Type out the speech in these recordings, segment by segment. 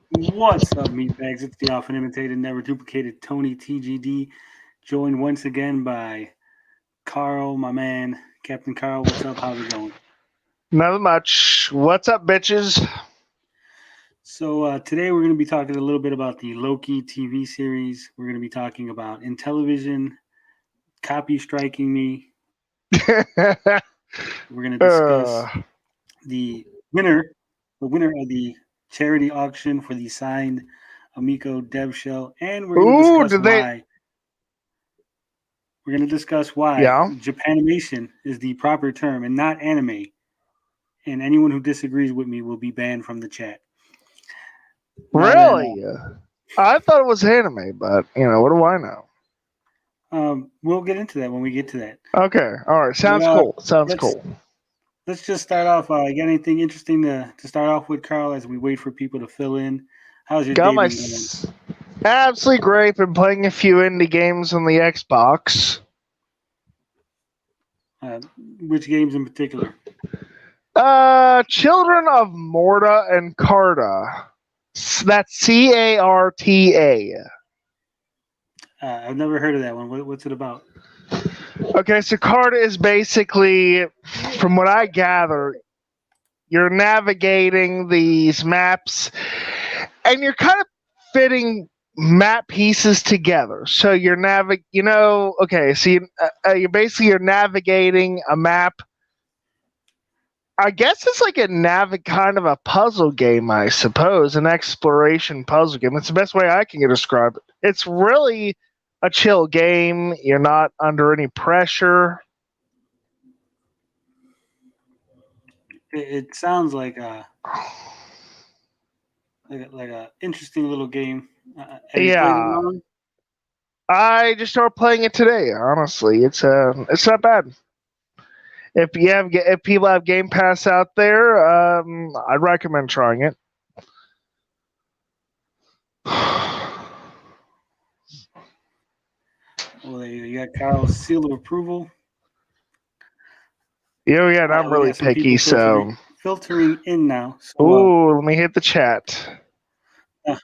What's up, meatbags? It's the often imitated, never duplicated Tony TGD, joined once again by Carl, my man, Captain Carl. What's up? How's it going? Not much. What's up, bitches? So today we're going to be talking a little bit about the Loki TV series. We're going to be talking about Intellivision copy striking me. We're going to discuss uh, the winner, the winner of the charity auction for the signed Amico dev shell, and we're going to ooh, discuss did they? why We're going to discuss why Yeah, Japanimation is the proper term and not anime. And anyone who disagrees with me will be banned from the chat. Now then, really? I thought it was anime, but what do I know? we'll get into that when we get to that. Okay, all right. But Sounds cool. Sounds let's cool. let's just start off. You got anything interesting to start off with, Carl? As we wait for people to fill in, how's your Got day my been going? absolutely great. Been playing a few indie games on the Xbox. Uh, which games in particular? Children of Morta and Carta. That's Carta. I've never heard of that one. What's it about? Okay, so Carta is basically, from what I gather, you're navigating these maps and you're kind of fitting map pieces together. So you're you're navigating a map. I guess it's like kind of a puzzle game, I suppose, an exploration puzzle game. It's the best way I can describe it. It's really a chill game. You're not under any pressure. It sounds like a interesting little game. Have you played it Yeah, long? I just started playing it today. Honestly, it's not bad. If people have Game Pass out there, I'd recommend trying it. Well, there you got Kyle's seal of approval. Yeah, and I'm We really got some people picky, so filtering in now. So ooh, let me hit the chat. uh,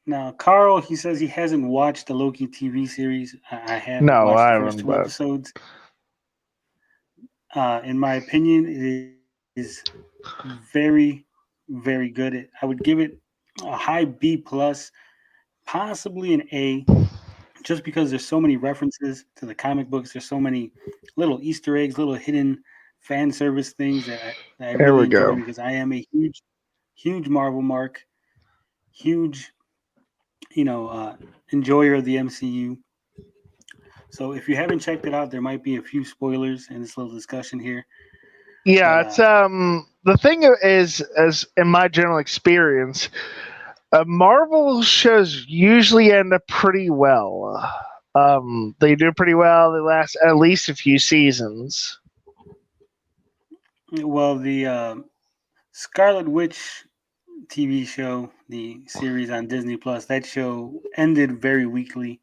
now, Carl, he says he hasn't watched the Loki TV series. I have. I've No, watched the I first haven't, two but episodes. In my opinion, it is very, very good. I would give it a high B plus, possibly an A, just because there's so many references to the comic books. There's so many little Easter eggs, little hidden fan service things that I there really we enjoy go. because I am a huge Marvel mark, huge, enjoyer of the MCU. So if you haven't checked it out, there might be a few spoilers in this little discussion here. But Yeah, it's the thing is, as in my general experience, Marvel shows usually end up pretty well. They do pretty well. They last at least a few seasons. well, the Scarlet Witch TV show, the series on Disney Plus, that show ended very weakly.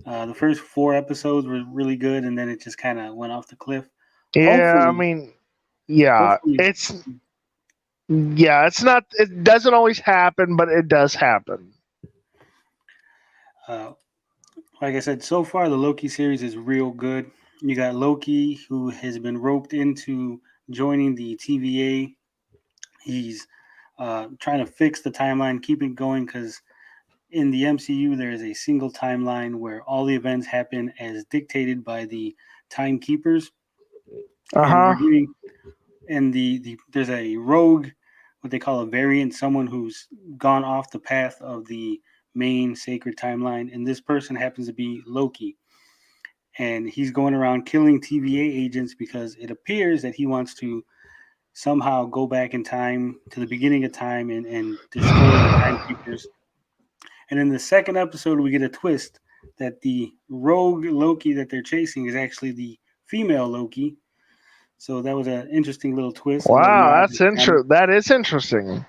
The first four episodes were really good, and then it just kind of went off the cliff. Yeah, I Hopefully, mean, yeah, hopefully, it's not. It doesn't always happen, but it does happen. uh, like I said, so far the Loki series is real good. You got Loki, who has been roped into joining the TVA. He's trying to fix the timeline, keep it going, because in the MCU there is a single timeline where all the events happen as dictated by the timekeepers, Uh and we're huh. getting and there's a rogue, what they call a variant, someone who's gone off the path of the main sacred timeline, and this person happens to be Loki, and he's going around killing TVA agents because it appears that he wants to somehow go back in time to the beginning of time and destroy the timekeepers. And in the second episode, we get a twist that the rogue Loki that they're chasing is actually the female Loki. So that was an interesting little twist, a little Wow, nod to that's the comic. That is interesting.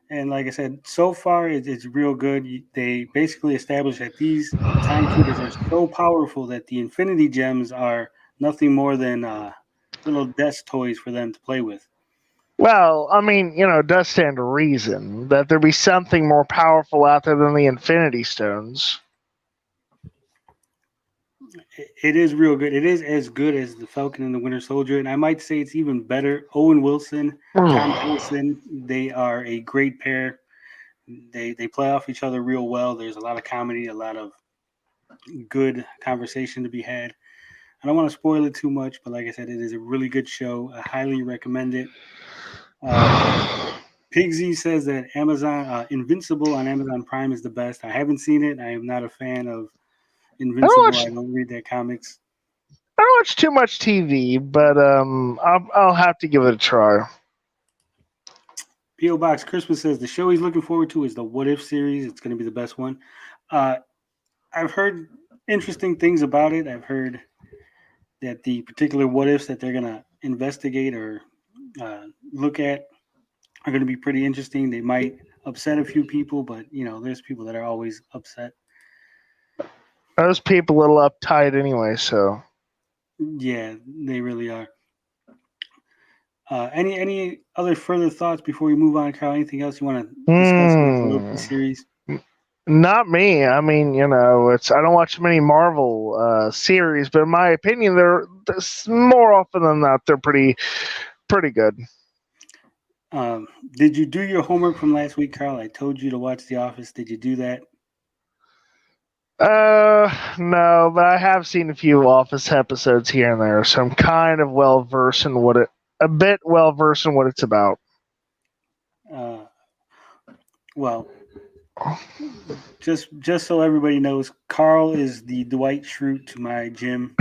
And like I said, so far it's real good. They basically established that these timekeepers are so powerful that the Infinity Gems are nothing more than little desk toys for them to play with. Well, I mean, it does stand to reason that there be something more powerful out there than the Infinity Stones. It is real good. It is as good as the Falcon and the Winter Soldier, and I might say it's even better. Owen Wilson, Tom Hiddleston, they are a great pair. They play off each other real well. There's a lot of comedy, a lot of good conversation to be had. I don't want to spoil it too much, but like I said, it is a really good show. I highly recommend it. Pigsy says that Amazon Invincible on Amazon Prime is the best. I haven't seen it. I am not a fan of I don't Invincible. watch I don't read their comics. I don't watch too much TV, but I'll have to give it a try. P.O. Box Christmas says the show he's looking forward to is the What If series. It's going to be the best one. Uh, I've heard interesting things about it. I've heard that the particular what ifs that they're going to investigate or look at are going to be pretty interesting. They might upset a few people, but there's people that are always upset. Those people a little uptight anyway, so. Yeah, they really are. Any other further thoughts before we move on, Carl? Anything else you want to discuss about the Loki series? Not me. I mean, I don't watch many Marvel series, but in my opinion, they're more often than not they're pretty good. Did you do your homework from last week, Carl? I told you to watch The Office. Did you do that? No, but I have seen a few Office episodes here and there, so I'm kind of well versed in what it's about. Well, just so everybody knows, Carl is the Dwight Schrute to my Jim.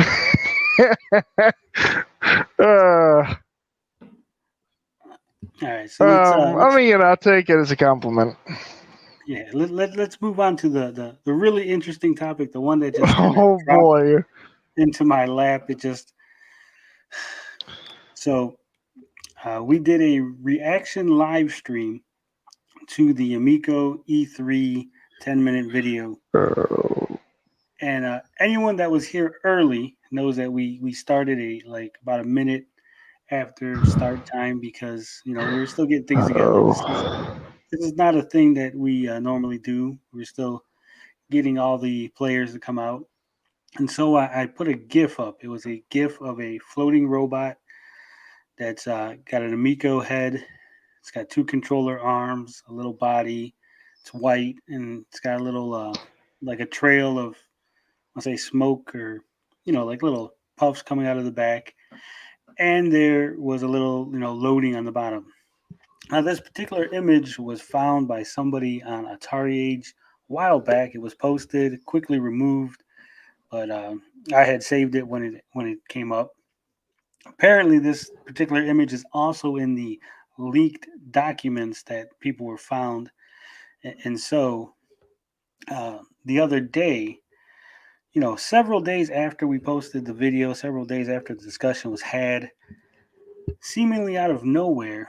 All right, so I'll take it as a compliment. Yeah, let's move on to the really interesting topic, the one that just dropped boy into my lap. It just so we did a reaction live stream to the Amico E3 10-minute video. And anyone that was here early knows that we started about a minute after start time because we were still getting things together. This is not a thing that we normally do. We're still getting all the players to come out. And so I put a GIF up. It was a GIF of a floating robot that's got an Amico head. It's got two controller arms, a little body. It's white, and it's got a little, like a trail of, I'll say, smoke or, like little puffs coming out of the back. And there was a little, loading on the bottom. Now, this particular image was found by somebody on Atari Age a while back. It was posted, quickly removed, but I had saved it when it came up. Apparently, this particular image is also in the leaked documents that people were found, and so the other day, several days after we posted the video, several days after the discussion was had, seemingly out of nowhere,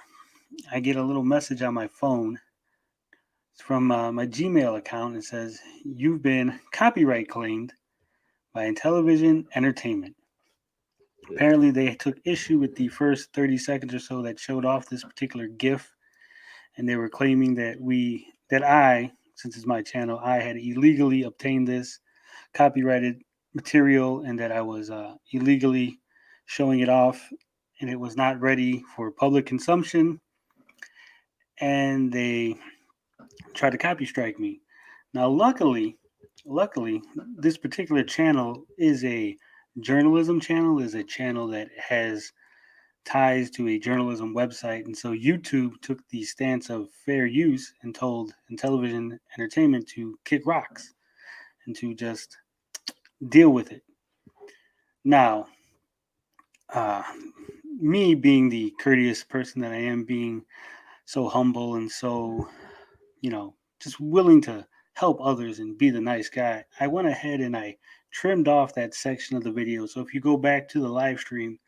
I get a little message on my phone. It's from my Gmail account. It says, "You've been copyright claimed by Intellivision Entertainment." Apparently, they took issue with the first 30 seconds or so that showed off this particular GIF, and they were claiming that I, since it's my channel, I had illegally obtained this copyrighted material and that I was illegally showing it off, and it was not ready for public consumption, and they tried to copy strike me. Now, luckily, this particular channel is a journalism channel, is a channel that has ties to a journalism website. And so YouTube took the stance of fair use and told Intellivision Entertainment to kick rocks and to just deal with it. Now, me being the courteous person that I am, being so humble and so, just willing to help others and be the nice guy, I went ahead and I trimmed off that section of the video. So if you go back to the live stream,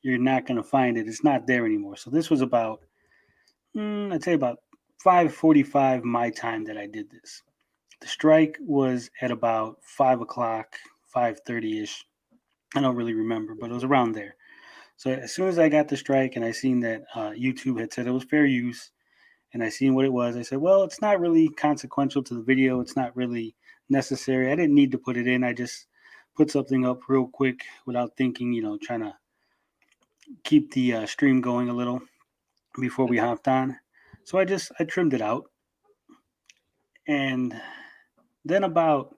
you're not going to find it. It's not there anymore. So this was about, I'd say about 5:45 my time that I did this. The strike was at about 5 o'clock, 5:30 ish. I don't really remember, but it was around there. So as soon as I got the strike and I seen that YouTube had said it was fair use, and I seen what it was, I said, well, it's not really consequential to the video. It's not really necessary. I didn't need to put it in. I just put something up real quick without thinking, trying to keep the stream going a little before we hopped on. So I trimmed it out, and then about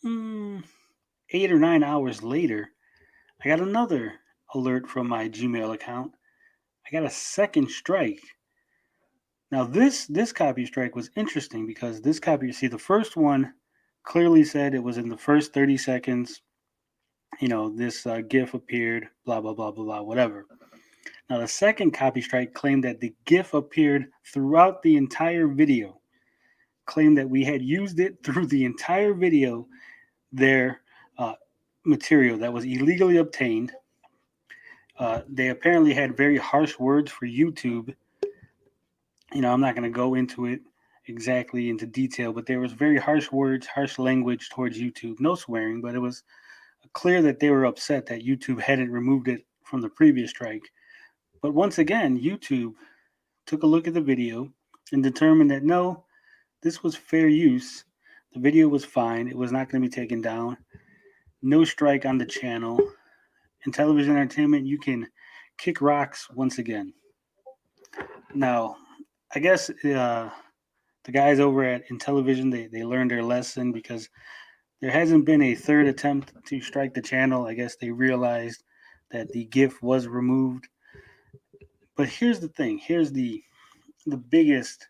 8 or 9 hours later, I got another alert from my Gmail account. I got a second strike. Now this copy strike was interesting because this copy, you see, the first one clearly said it was in the first 30 seconds. This GIF appeared, blah blah blah blah blah, whatever. Now the second copy strike claimed that the GIF appeared throughout the entire video. Claimed that we had used it through the entire video. Their material that was illegally obtained. They apparently had very harsh words for YouTube. I'm not going to go into it exactly into detail, but there was very harsh words, harsh language towards YouTube. No swearing, but it was clear that they were upset that YouTube hadn't removed it from the previous strike. But once again, YouTube took a look at the video and determined that no, this was fair use. The video was fine. It was not going to be taken down. No strike on the channel. Intellivision Entertainment, you can kick rocks once again. Now, I guess the guys over at Intellivision, they learned their lesson because there hasn't been a third attempt to strike the channel. I guess they realized that the GIF was removed. But here's the thing. Here's the biggest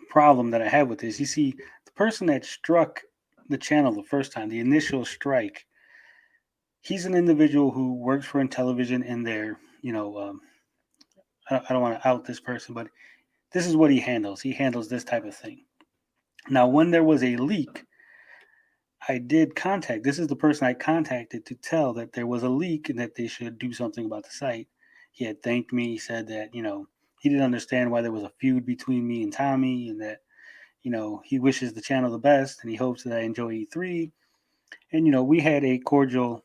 problem that I have with this. You see, the person that struck the channel the first time, the initial strike, he's an individual who works for Intellivision in their, I don't want to out this person, but this is what he handles. He handles this type of thing. Now, when there was a leak, I did contact, this is the person I contacted to tell that there was a leak and that they should do something about the site. He had thanked me. He said that, he didn't understand why there was a feud between me and Tommy, and that, he wishes the channel the best and he hopes that I enjoy E3. And, we had a cordial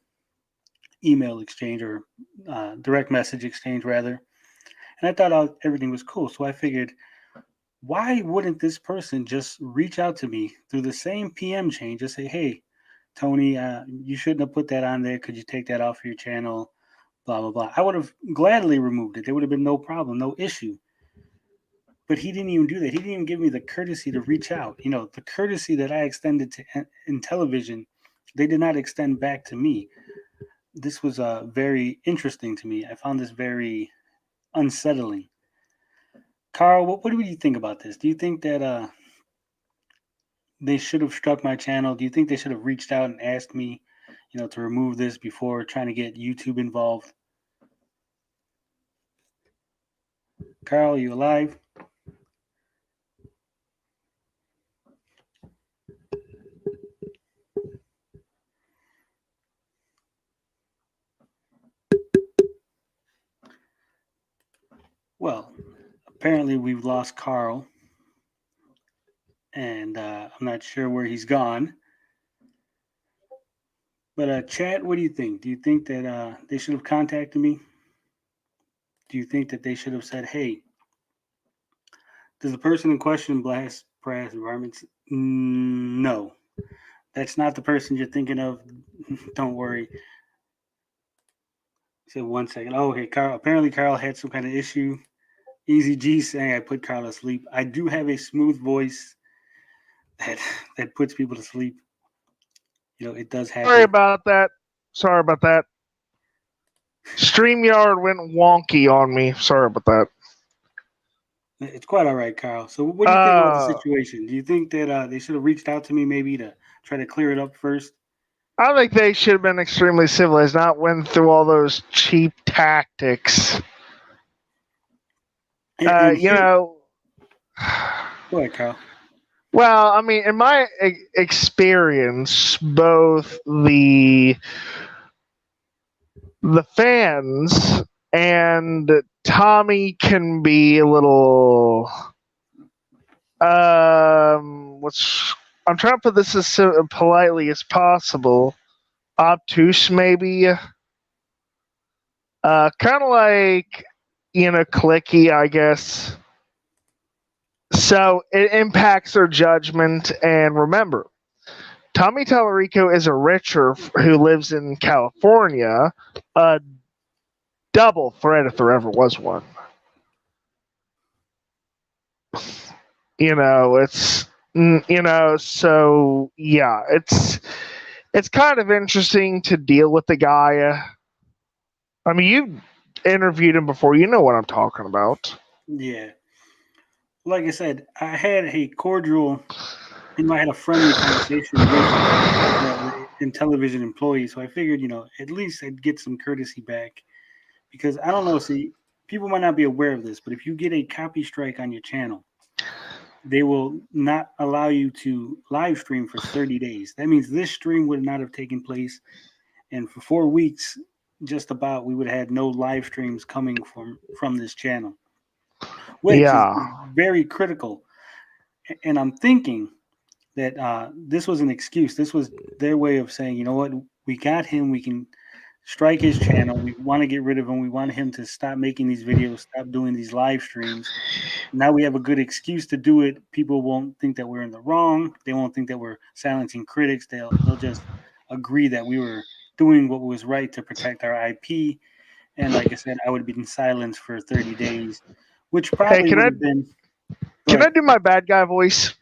email exchange, or direct message exchange rather. And I thought everything was cool. So I figured, why wouldn't this person just reach out to me through the same PM chain, just say, hey, Tony, you shouldn't have put that on there. Could you take that off your channel? Blah, blah, blah. I would have gladly removed it. There would have been no problem, no issue. But he didn't even do that. He didn't even give me the courtesy to reach out. The courtesy that I extended to Intellivision, they did not extend back to me. This was very interesting to me. I found this very unsettling. Carl, what do you think about this? Do you think that they should have struck my channel? Do you think they should have reached out and asked me, to remove this before trying to get YouTube involved? Carl, are you alive? Well, apparently we've lost Carl, and I'm not sure where he's gone. But chat, what do you think? Do you think that they should have contacted me? Do you think that they should have said, hey, does the person in question blast brass environments? No, that's not the person you're thinking of. Don't worry. So 1 second. Oh, okay, Carl. Apparently, Carl had some kind of issue. Easy G saying I put Carl to sleep. I do have a smooth voice that puts people to sleep. It does happen. Sorry about that. StreamYard went wonky on me. Sorry about that. It's quite all right, Carl. So what do you think about the situation? Do you think that they should have reached out to me maybe to try to clear it up first? I think they should have been extremely civilized, not went through all those cheap tactics. Go ahead, Carl. Well, I mean, in my experience, both the fans and Tommy can be a little I'm trying to put this as politely as possible, obtuse maybe. Kind of like, clicky, I guess. So it impacts their judgment. And remember, Tommy Tallarico is a Richer who lives in California, a double threat if there ever was one. So yeah, it's kind of interesting to deal with the guy. I mean, you've interviewed him before. You know what I'm talking about. Yeah. Like I said, I had a cordial, I had a friendly conversation with the Intellivision employee, so I figured, at least I'd get some courtesy back. Because I don't know, see, people might not be aware of this, but if you get a copy strike on your channel, they will not allow you to live stream for 30 days. That means this stream would not have taken place. And for 4 weeks, just about, we would have had no live streams coming from this channel, which is very critical. And I'm thinking that this was an excuse. This was their way of saying, you know what, we got him. We can strike his channel. We want to get rid of him. We want him to stop making these videos, stop doing these live streams. Now we have a good excuse to do it. People won't think that we're in the wrong. They won't think that we're silencing critics. They'll just agree that we were doing what was right to protect our IP. And like I said, I would have been silenced for 30 days, which probably would have been. Can I do my bad guy voice?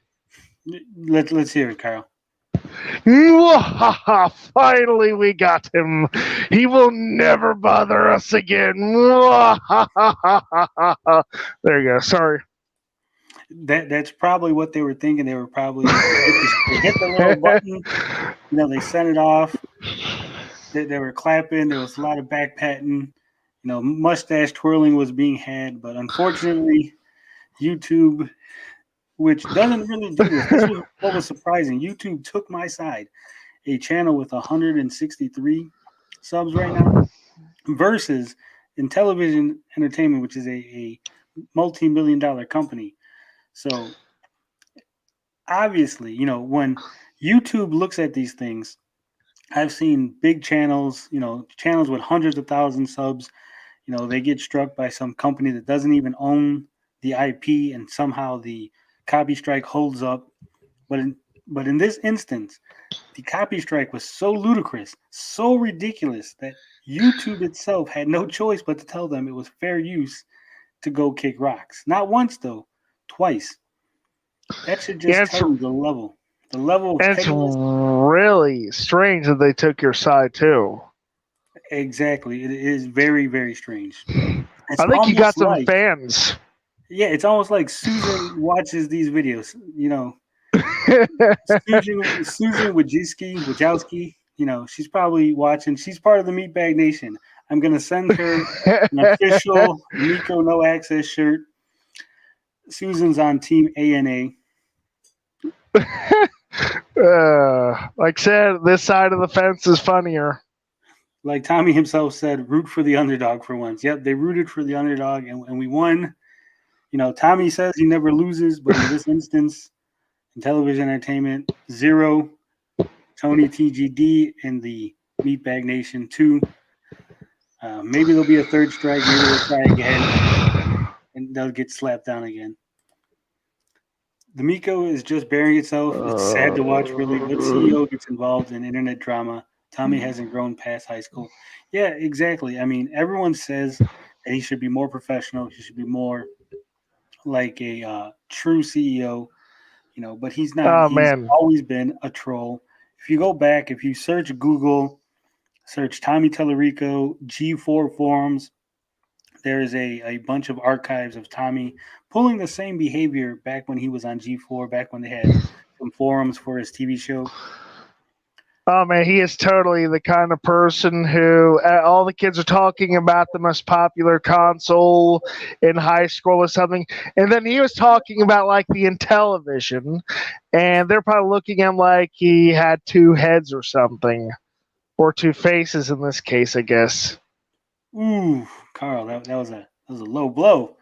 Let's hear it, Kyle. Finally, we got him. He will never bother us again. There you go. Sorry. That's probably what they were thinking. They were probably they hit the little button. They sent it off. They were clapping. There was a lot of back patting. Mustache twirling was being had. But unfortunately, YouTube, which doesn't really do this. This was what was surprising. YouTube took my side. A channel with 163 subs right now versus Intellivision Entertainment, which is a multi-million-dollar company. So obviously, when YouTube looks at these things, I've seen big channels, channels with hundreds of thousands subs, they get struck by some company that doesn't even own the IP, and somehow the copy strike holds up. But in this instance, the copy strike was so ludicrous, so ridiculous that YouTube itself had no choice but to tell them it was fair use to go kick rocks. Not once, though, twice. That should just tell you the level. The level of it's really strange that they took your side, too. Exactly. It is very, very strange. I think you got some fans. Yeah, it's almost like Susan watches these videos, Susan Wojcicki, she's probably watching. She's part of the Meatbag Nation. I'm going to send her an official Amico No Access shirt. Susan's on Team ANA. Like I said, this side of the fence is funnier. Like Tommy himself said, root for the underdog for once. Yep, they rooted for the underdog, and we won. Tommy says he never loses, but in this instance, Intellivision Entertainment 0, Tony TGD and the Meatbag Nation 2. Maybe there'll be a third strike. Maybe they'll try again, and they'll get slapped down again. The Miko is just burying itself. It's sad to watch, really. What CEO gets involved in internet drama? Tommy hasn't grown past high school. Yeah, exactly. I mean, everyone says that he should be more professional. He should be more like a true CEO, but he's not. He's always been a troll. If you go back, if you search Google, search Tommy Tallarico, G4 forums, there is a bunch of archives of Tommy pulling the same behavior back when he was on G4, back when they had some forums for his TV show. Oh, man, he is totally the kind of person who all the kids are talking about the most popular console in high school or something. And then he was talking about, like, the Intellivision. And they're probably looking at him like he had two heads or something. Or two faces in this case, I guess. Ooh, Carl, that was a low blow.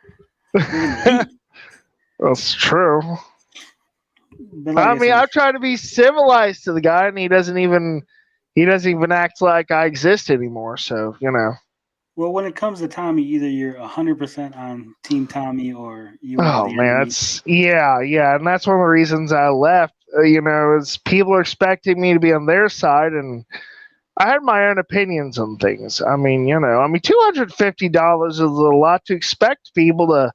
That's true. Like I mean, I'm trying to be civilized to the guy, and he doesn't even act like I exist anymore. So, Well, Well, when it comes to Tommy, either you're 100% on Team Tommy or you are Oh the man, enemy. that's yeah, and that's one of the reasons I left. Is people are expecting me to be on their side, and I had my own opinions on things. $250 is a lot to expect people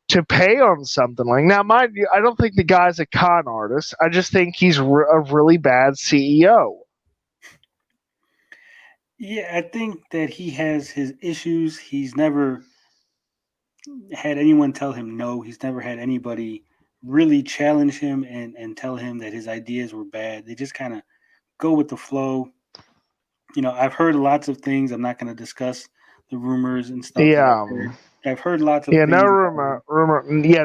to pay on something like. Now, mind you, I don't think the guy's a con artist. I just think he's a really bad CEO. Yeah, I think that he has his issues. He's never had anyone tell him no. He's never had anybody really challenge him and tell him that his ideas were bad. They just kind of go with the flow. I've heard lots of things. I'm not going to discuss the rumors and stuff that I've Yeah, heard. I've heard lots of yeah, no things about him,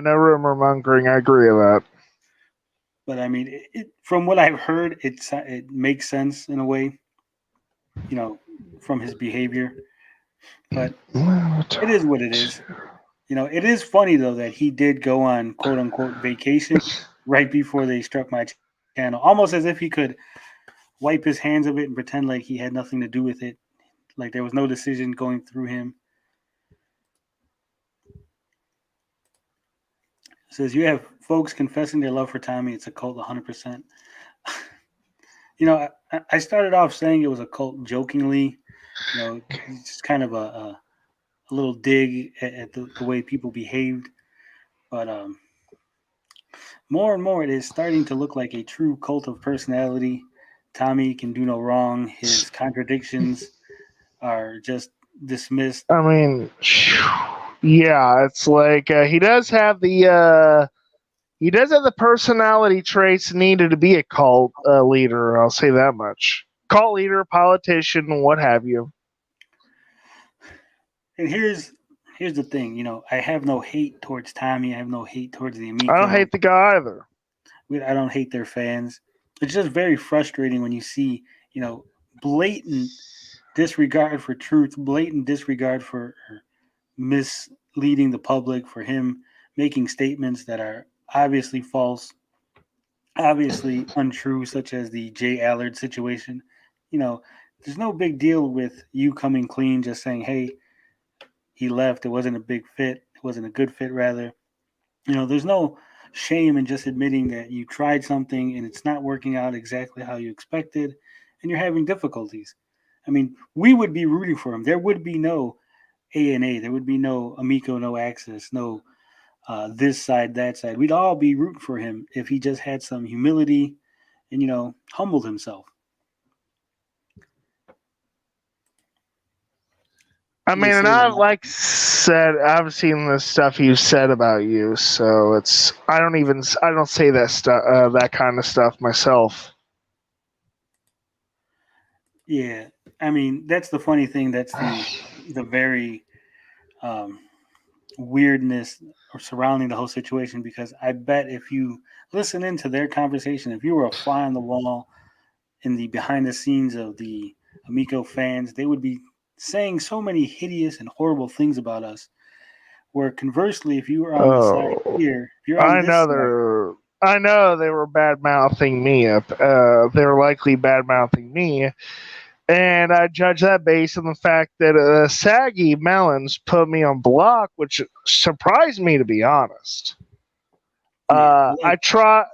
no rumor mongering. I agree with that. but I mean, from what I've heard, it makes sense in a way. You know, from his behavior, but it is what it is. It is funny though that he did go on quote unquote vacation right before they struck my channel, almost as if he could wipe his hands of it and pretend like he had nothing to do with it, like there was no decision going through him. It says you have folks confessing their love for Tommy. It's a cult, 100%. I started off saying it was a cult jokingly. It's just kind of a little dig at the way people behaved, but more and more it is starting to look like a true cult of personality. Tommy can do no wrong. His contradictions are just dismissed. I mean, yeah, it's like he does have the personality traits needed to be a cult leader. I'll say that much. Cult leader, politician, what have you. And here's the thing, I have no hate towards Tommy. I have no hate towards the I don't Amico. hate the guy either. I don't hate their fans. It's just very frustrating when you see, blatant disregard for truth, blatant disregard for misleading the public, for him making statements that are obviously false, obviously untrue, such as the Jay Allard situation. You know, there's no big deal with you coming clean, just saying, hey, he left. It wasn't a big fit. It wasn't a good fit, rather. There's no shame in just admitting that you tried something and it's not working out exactly how you expected and you're having difficulties. I mean, we would be rooting for him. There would be no A&A. There would be no Amico, no Access, no this side, that side. We'd all be rooting for him if he just had some humility and, humbled himself. I They mean, and say I've that. like said, I've seen the stuff you said about you, so I don't say that kind of stuff myself. Yeah. I mean, that's the funny thing. That's the very um, weirdness surrounding the whole situation, because I bet if you listen into their conversation, if you were a fly on the wall in the behind the scenes of the Amico fans, they would be saying so many hideous and horrible things about us. Where conversely, if you were on the side Oh, here, if you're on I this know side, I know they were bad mouthing me. They were likely bad mouthing me, and I judge that based on the fact that Saggy Melons put me on block, which surprised me to be honest. yeah, I try.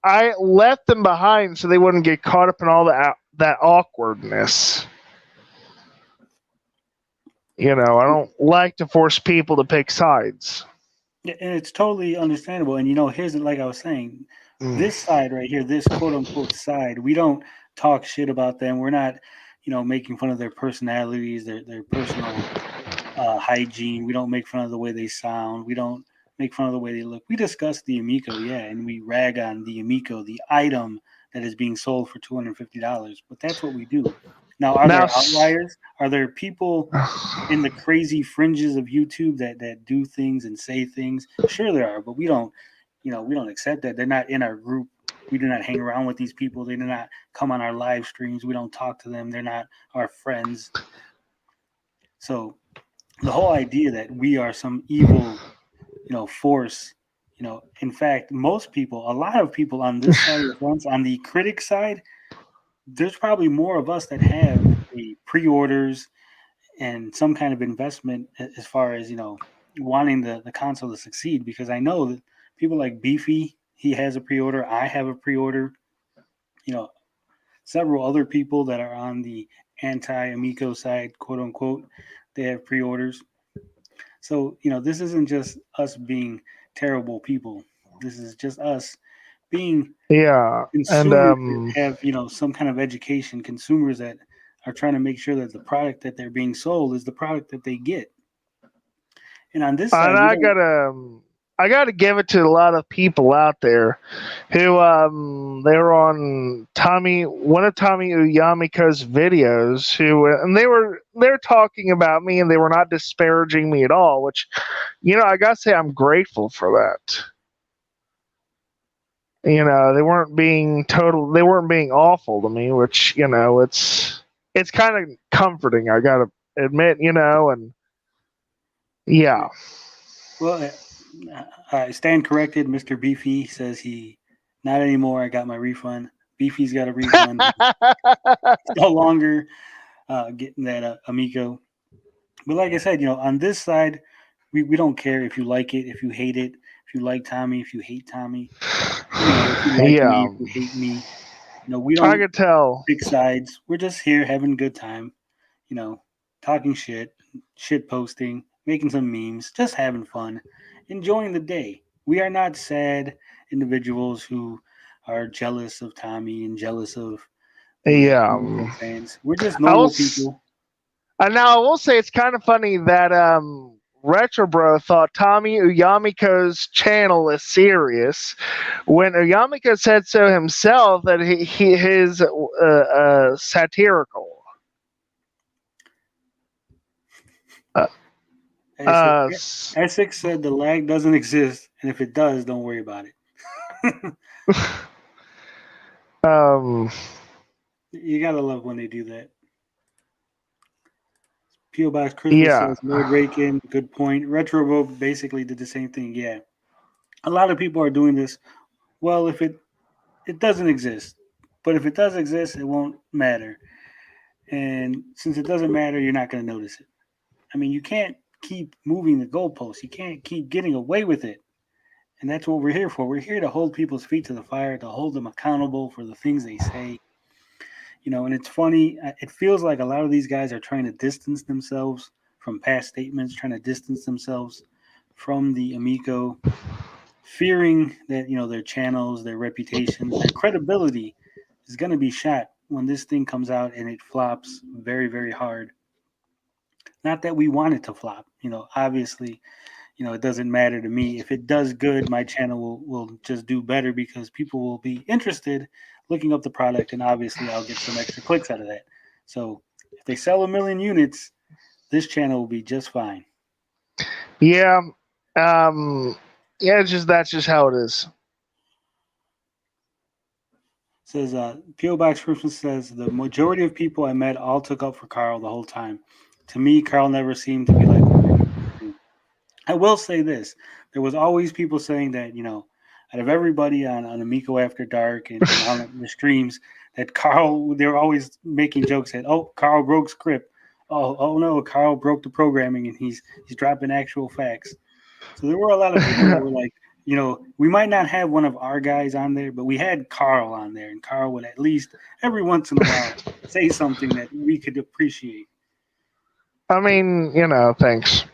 I left them behind so they wouldn't get caught up in all that awkwardness. I don't like to force people to pick sides. and it's totally understandable. And here's like I was saying, Mm. this side right here, this quote unquote side, we don't talk shit about them. We're not, making fun of their personalities, their personal hygiene. We don't make fun of the way they sound. We don't make fun of the way they look. We discuss the Amico, yeah, and we rag on the Amico, the item that is being sold for $250. But that's what we do. Now, are Now, there outliers? Are there people in the crazy fringes of YouTube that do things and say things? Sure, there are, but we don't accept that. They're not in our group. We do not hang around with these people. They do not come on our live streams. We don't talk to them. They're not our friends. So the whole idea that we are some evil, force, in fact, most people, a lot of people on this side of the fence, on the critic side, there's probably more of us that have the pre-orders and some kind of investment as far as wanting the console to succeed, because I know that people like Beefy, he has a pre-order, I have a pre-order, you know several other people that are on the anti-Amico side, quote unquote, they have pre-orders. So this isn't just us being terrible people, this is just us being Yeah, and consumers that have some kind of education, consumers that are trying to make sure that the product that they're being sold is the product that they get. And on this and side, we don't. I gotta give it to a lot of people out there who they were on one of Tommy Uyamiko's videos and they're talking about me and they were not disparaging me at all, which I gotta say I'm grateful for that. They weren't being awful to me, which it's kind of comforting, I gotta admit, and yeah. Well, I stand corrected. Mr. Beefy says he not anymore. I got my refund. Beefy's got a refund. He's no longer getting that Amico. But like I said, on this side, we don't care if you like it, if you hate it, if you like Tommy, if you hate Tommy, if you like me, Yeah, if you hate me. We I don't could tell. pick sides. We're just here having a good time, you know, talking shit posting, making some memes, just having fun, enjoying the day. We are not sad individuals who are jealous of Tommy and jealous of the Yeah, Amico fans. We're just I will. normal people. Now I will say it's kind of funny that Retro Bro thought Tommy Uyamiko's channel is serious when Uyamiko said so himself that his satirical. Uh, uh, Essex said the lag doesn't exist, and if it does, don't worry about it. um, You gotta love when they do that. P.O. Box Christmas yeah, says Lord Rakin, good point. Retro Rogue basically did the same thing. Yeah, a lot of people are doing this. Well, if it doesn't exist, but if it does exist, it won't matter. And since it doesn't matter, you're not going to notice it. I mean, you can't keep moving the goalposts. You can't keep getting away with it. And that's what we're here for. We're here to hold people's feet to the fire, to hold them accountable for the things they say. And it's funny. It feels like a lot of these guys are trying to distance themselves from past statements, trying to distance themselves from the Amico, fearing that their channels, their reputations, their credibility is going to be shot when this thing comes out and it flops very, very hard. Not that we want it to flop. Obviously, it doesn't matter to me. If it does good, my channel will just do better because people will be interested looking up the product, and obviously I'll get some extra clicks out of that. So if they sell 1 million units, this channel will be just fine. yeah, yeah. That's just how it is. Says P.O. Box Christmas says the majority of people I met all took up for Carl the whole time. To me, Carl never seemed to be like. I will say this: there was always people saying that out of everybody on Amico After Dark and on the streams, that Carl, they were always making jokes that Carl broke script. Oh no, Carl broke the programming and he's dropping actual facts. So there were a lot of people that were like, we might not have one of our guys on there, but we had Carl on there, and Carl would at least every once in a while say something that we could appreciate. I mean, thanks.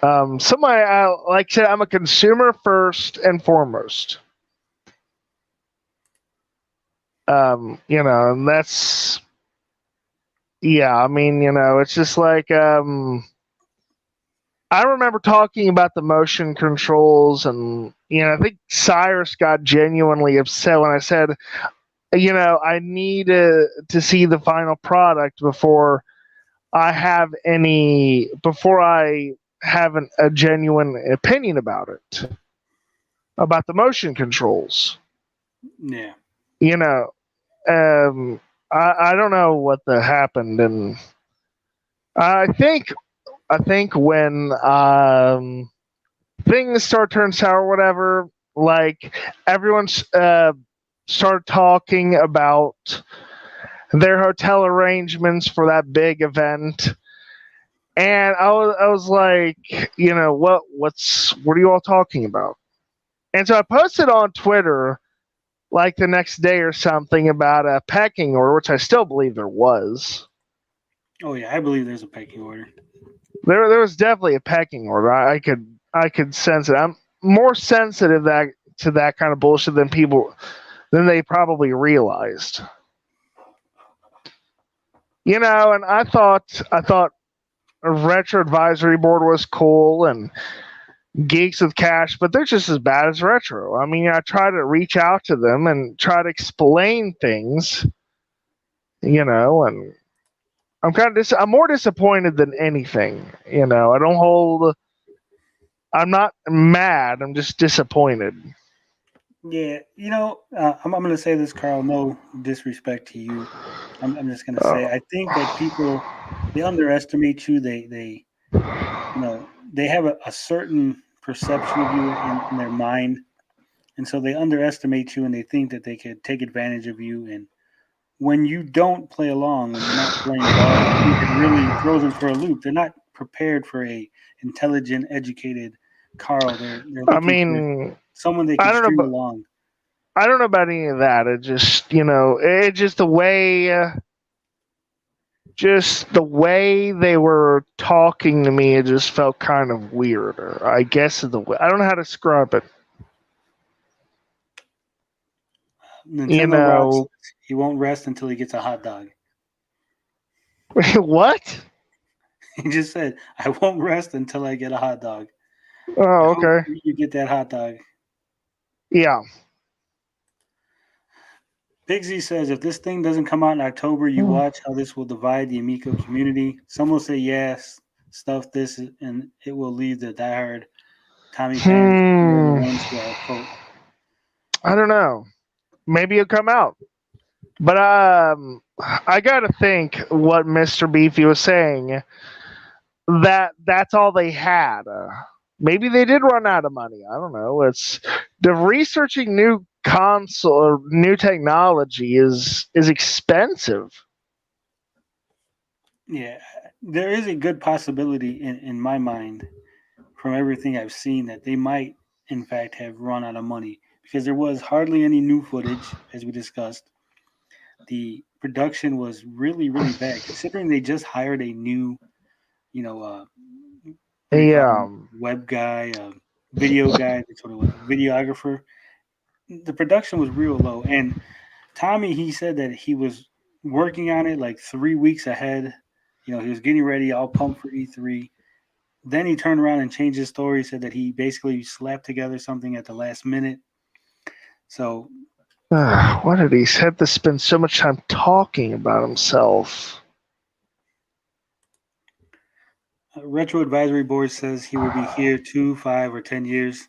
Somebody like I said, I'm a consumer first and foremost. And that's yeah. I mean, it's just like I remember talking about the motion controls, and I think Cyrus got genuinely upset when I said, I need to see the final product before I have a genuine opinion about it, about the motion controls. Yeah. I don't know what happened, and I think when things start turning sour, whatever, like everyone's started talking about their hotel arrangements for that big event. And I was like, what are you all talking about? And so I posted on Twitter like the next day or something about a pecking order, which I still believe there was. Oh yeah, I believe there's a pecking order. There was definitely a pecking order. I could sense it. I'm more sensitive to that kind of bullshit than they probably realized. And I thought a retro advisory board was cool and Geeks with Cash, but they're just as bad as retro. I mean, I try to reach out to them and try to explain things, and I'm more disappointed than anything. I'm not mad. I'm just disappointed. Yeah, I'm going to say this, Carl. No disrespect to you. I'm just going to say I think that people they underestimate you. They have a certain perception of you in their mind, and so they underestimate you and they think that they could take advantage of you. And when you don't play along, when you're not playing ball, I think it really throws them for a loop. They're not prepared for a intelligent, educated Carl. They're I looking for mean, someone they I can don't know, string but along. I don't know about any of that. It just the way they were talking to me, it just felt kind of weird. Or I guess the way I don't know how to describe it. You Nintendo Rocks. know, He won't rest until he gets a hot dog. what? He just said, "I won't rest until I get a hot dog." I Oh, hope okay. you get that hot dog. Yeah. Pigsy says, if this thing doesn't come out in October, you watch how this will divide the Amico community. Some will say yes, stuff this, and it will leave the diehard Tommy fans. They're the Hmm. ones who are quote. I don't know. Maybe it'll come out. But I gotta think what Mr. Beefy was saying. That's all they had. Maybe they did run out of money. I don't know. It's the researching new console or new technology is expensive. Yeah, there is a good possibility in my mind from everything I've seen that they might, in fact, have run out of money because there was hardly any new footage, as we discussed. The production was really, really bad considering they just hired a new, you know, what do you call Yeah. him? Web guy, video guy. That's what it was, videographer. The production was real low, and Tommy he said that he was working on it like 3 weeks ahead. He was getting ready, all pumped for E3. Then he turned around and changed his story. Said that he basically slapped together something at the last minute. So Why did he have to spend so much time talking about himself? Retro Advisory Board says he will be here 2, 5, or 10 years.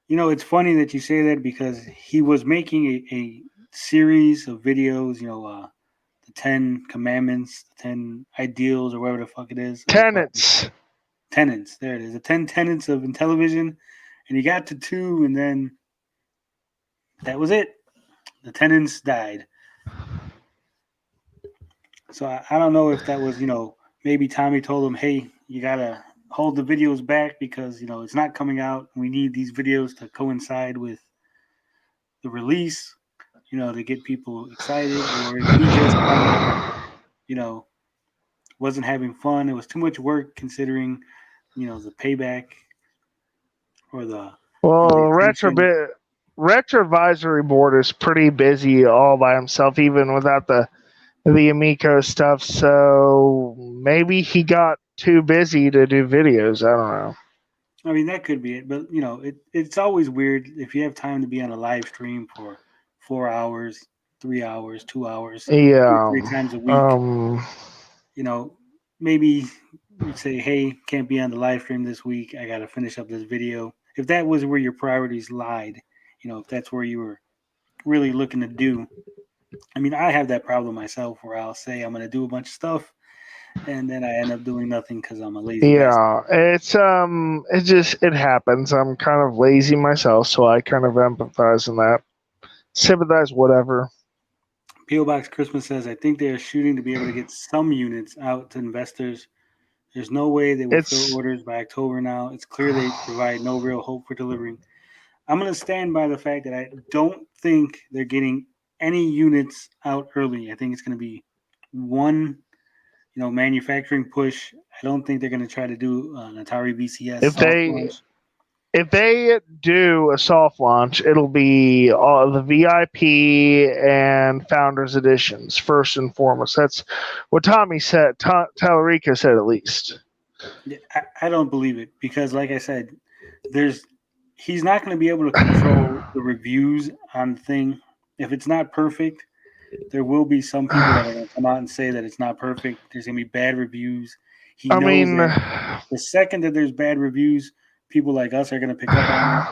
It's funny that you say that because he was making a series of videos. The 10 Commandments, the 10 Ideals, or whatever the fuck it is. What do you call it? Tenants. Tenants. There it is. The 10 Tenets of Intellivision, and he got to 2, and then that was it. The tenants died. So I don't know if that was maybe Tommy told him, hey, you gotta hold the videos back because it's not coming out. We need these videos to coincide with the release, to get people excited, or if he just kind of you know wasn't having fun. It was too much work considering the payback or the Well, attention. Retro Advisory Board is pretty busy all by himself, even without the Amico stuff. So maybe he got too busy to do videos. I don't know. I mean, that could be it, but it's always weird if you have time to be on a live stream for 4 hours, 3 hours, 2 hours, 2 or 3 times a Yeah. week. You know, maybe you say, "Hey, can't be on the live stream this week. I got to finish up this video." If that was where your priorities lied, if that's where you were really looking to do. I mean, I have that problem myself where I'll say I'm going to do a bunch of stuff, and then I end up doing nothing because I'm a lazy bastard. Yeah, it happens. I'm kind of lazy myself, so I kind of empathize in that. Sympathize, whatever. PO Box Christmas says, I think they are shooting to be able to get some units out to investors There's no way they will fill It's orders by October now. It's clear they provide no real hope for delivering. I'm going to stand by the fact that I don't think they're getting any units out early. I think it's going to be one, manufacturing push. I don't think they're going to try to do an Atari VCS if soft they launch. if they do a soft launch, it'll be all the VIP and Founders editions first and foremost. That's what Tommy said. Tallarico said at least. Yeah, I don't believe it because, like I said, there's he's not going to be able to control the reviews on the thing. If it's not perfect, there will be some people that are going to come out and say that it's not perfect. There's going to be bad reviews. He I knows mean, that the second that there's bad reviews, people like us are going to pick up on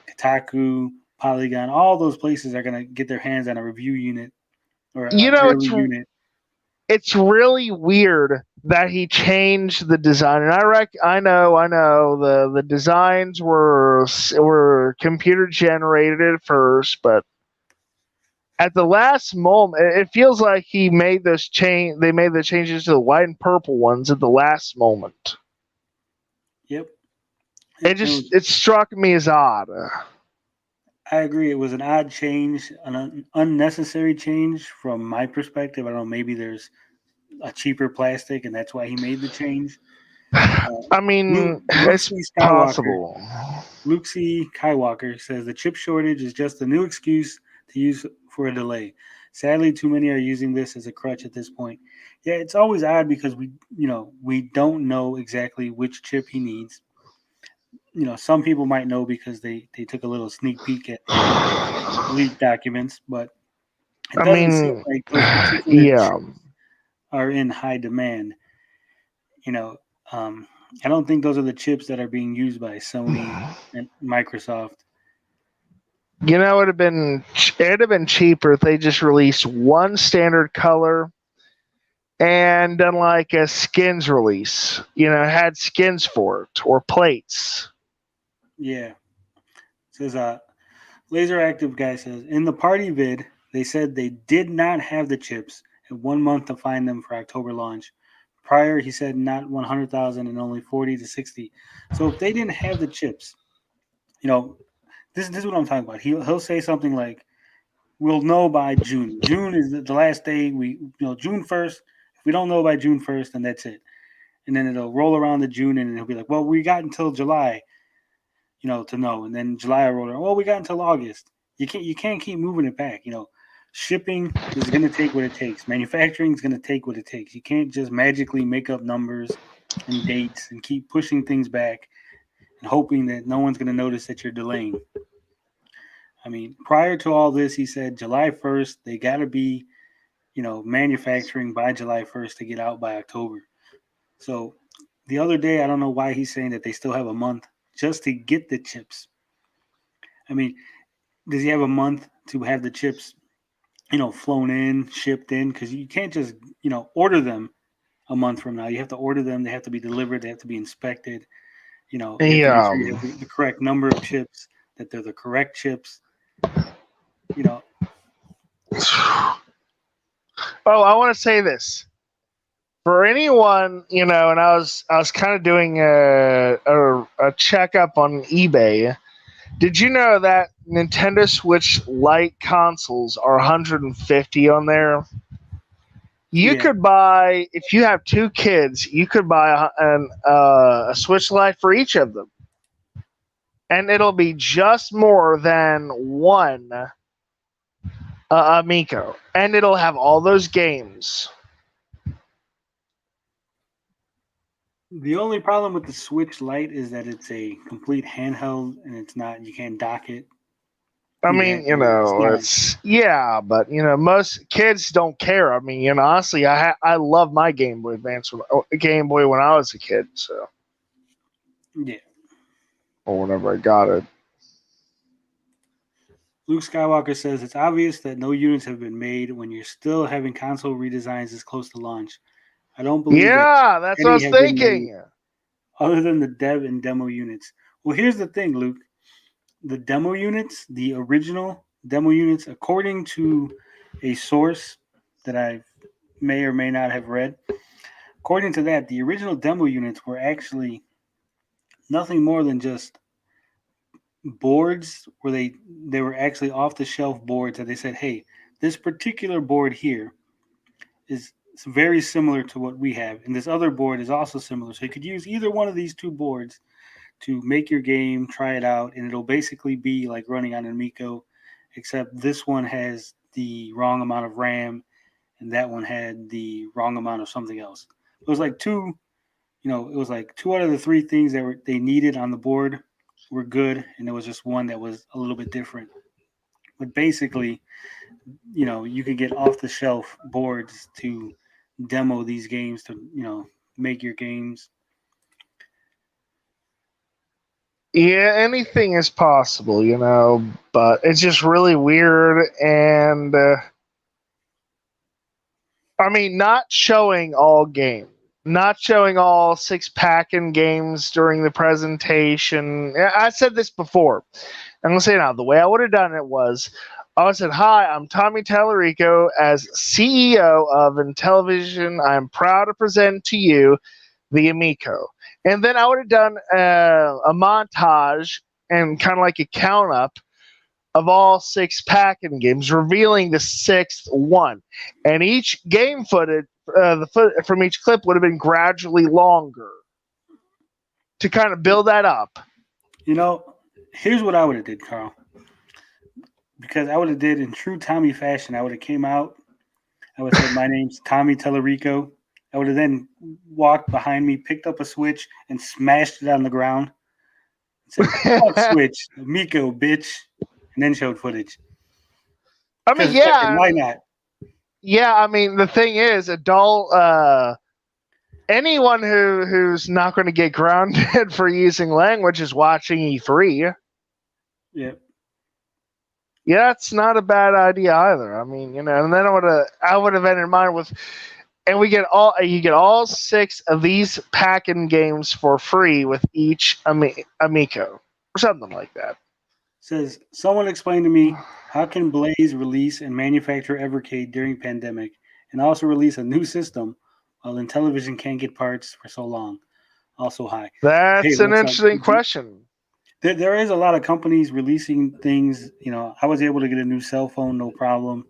it. Kotaku, Polygon, all those places are going to get their hands on a review unit or a you know, early unit. it's really weird that he changed the design. And I know the designs were computer generated at first, but at the last moment, it feels like he made this change. They made the changes to the white and purple ones at the last moment. Yep. It struck me as odd. I agree. It was an odd change, an unnecessary change from my perspective. I don't know. Maybe there's a cheaper plastic, and that's why he made the change. I mean, Luke it's C. Skywalker. possible. Luke C. Skywalker says the chip shortage is just a new excuse to use for a delay. Sadly, too many are using this as a crutch at this point. Yeah, it's always odd because we don't know exactly which chip he needs. Some people might know because they took a little sneak peek at the leaked documents, but it I doesn't seem mean, like those particular yeah. chips are in high demand. You know, I don't think those are the chips that are being used by Sony and Microsoft. It'd have been cheaper if they just released one standard color and done like a skins release. Had skins for it or plates. Yeah, says Laser Active guy says in the party vid they said they did not have the chips and 1 month to find them for October launch. Prior, he said not 100,000 and only 40 to 60. So if they didn't have the chips, this is what I'm talking about. He'll say something like, "We'll know by June. June is the last day. June 1st. If we don't know by June 1st, then that's it." And then it'll roll around to June, and he'll be like, "Well, we got until July, to know." And then July will roll around. Well, we got until August. You can't keep moving it back. Shipping is going to take what it takes. Manufacturing is going to take what it takes. You can't just magically make up numbers and dates and keep pushing things back and hoping that no one's going to notice that you're delaying. I mean, prior to all this, he said July 1st, they got to be, manufacturing by July 1st to get out by October. So the other day, I don't know why he's saying that they still have a month just to get the chips. I mean, does he have a month to have the chips, flown in, shipped in? Because you can't just, order them a month from now. You have to order them. They have to be delivered. They have to be inspected. You have to make Yeah. sure you have the correct number of chips, that they're the correct chips. You know, Oh, I want to say this for anyone, and I was kind of doing a checkup on eBay. Did you know that Nintendo Switch Lite consoles are 150 on there? You yeah. could buy, if you have two kids, you could buy a Switch Lite for each of them, and it'll be just more than one Amico, and it'll have all those games. The only problem with the Switch Lite is that it's a complete handheld and it's not. You can't dock it. I You mean, have to. It's not. but most kids don't care. I mean, honestly, I love my Game Boy Advance, Game Boy when I was a kid, so Yeah. or whenever I got it. Luke Skywalker says it's obvious that no units have been made when you're still having console redesigns this close to launch. I don't believe that Yeah, that's what I any was have been made thinking. other than the dev and demo units. Well, here's the thing, Luke. The demo units, the original demo units, according to a source that I may or may not have read, According to that, the original demo units were actually nothing more than just boards where they were actually off the shelf boards that they said, hey, this particular board here is very similar to what we have, and this other board is also similar. So you could use either one of these two boards to make your game, try it out, and it'll basically be like running on an Amico, except this one has the wrong amount of RAM and that one had the wrong amount of something else. It was like it was like two out of the three things that they needed on the board were good, and there was just one that was a little bit different. But basically, you could get off the shelf boards to demo these games to make your games. Yeah, anything is possible, but it's just really weird. And I mean, not showing all games, not showing all six-packing games during the presentation. I said this before. I'm going to say it now. The way I would have done it was I would have said, hi, I'm Tommy Tallarico. As CEO of Intellivision, I'm proud to present to you the Amico. And then I would have done a montage and kind of like a count up of all six packing games, revealing the sixth one. And each game footage, from each clip would have been gradually longer to kind of build that up. Here's what I would have did, Carl. Because I would have did in true Tommy fashion. I would have came out. I would have said, my name's Tommy Tellerico. I would have then walked behind me, picked up a Switch, and smashed it on the ground. Said, fuck Switch, Amico, bitch. And then showed footage. I mean, yeah. Why not? Yeah, I mean, the thing is, anyone who's not going to get grounded for using language is watching E3. Yeah. Yeah, it's not a bad idea either. I mean, and then I would have been in mind with, and you get all six of these packing games for free with each Amico or something like that. Says someone explain to me, how can Blaze release and manufacture Evercade during pandemic and also release a new system while Intellivision can't get parts for so long? Also, hi. That's an interesting question. There is a lot of companies releasing things. I was able to get a new cell phone, no problem.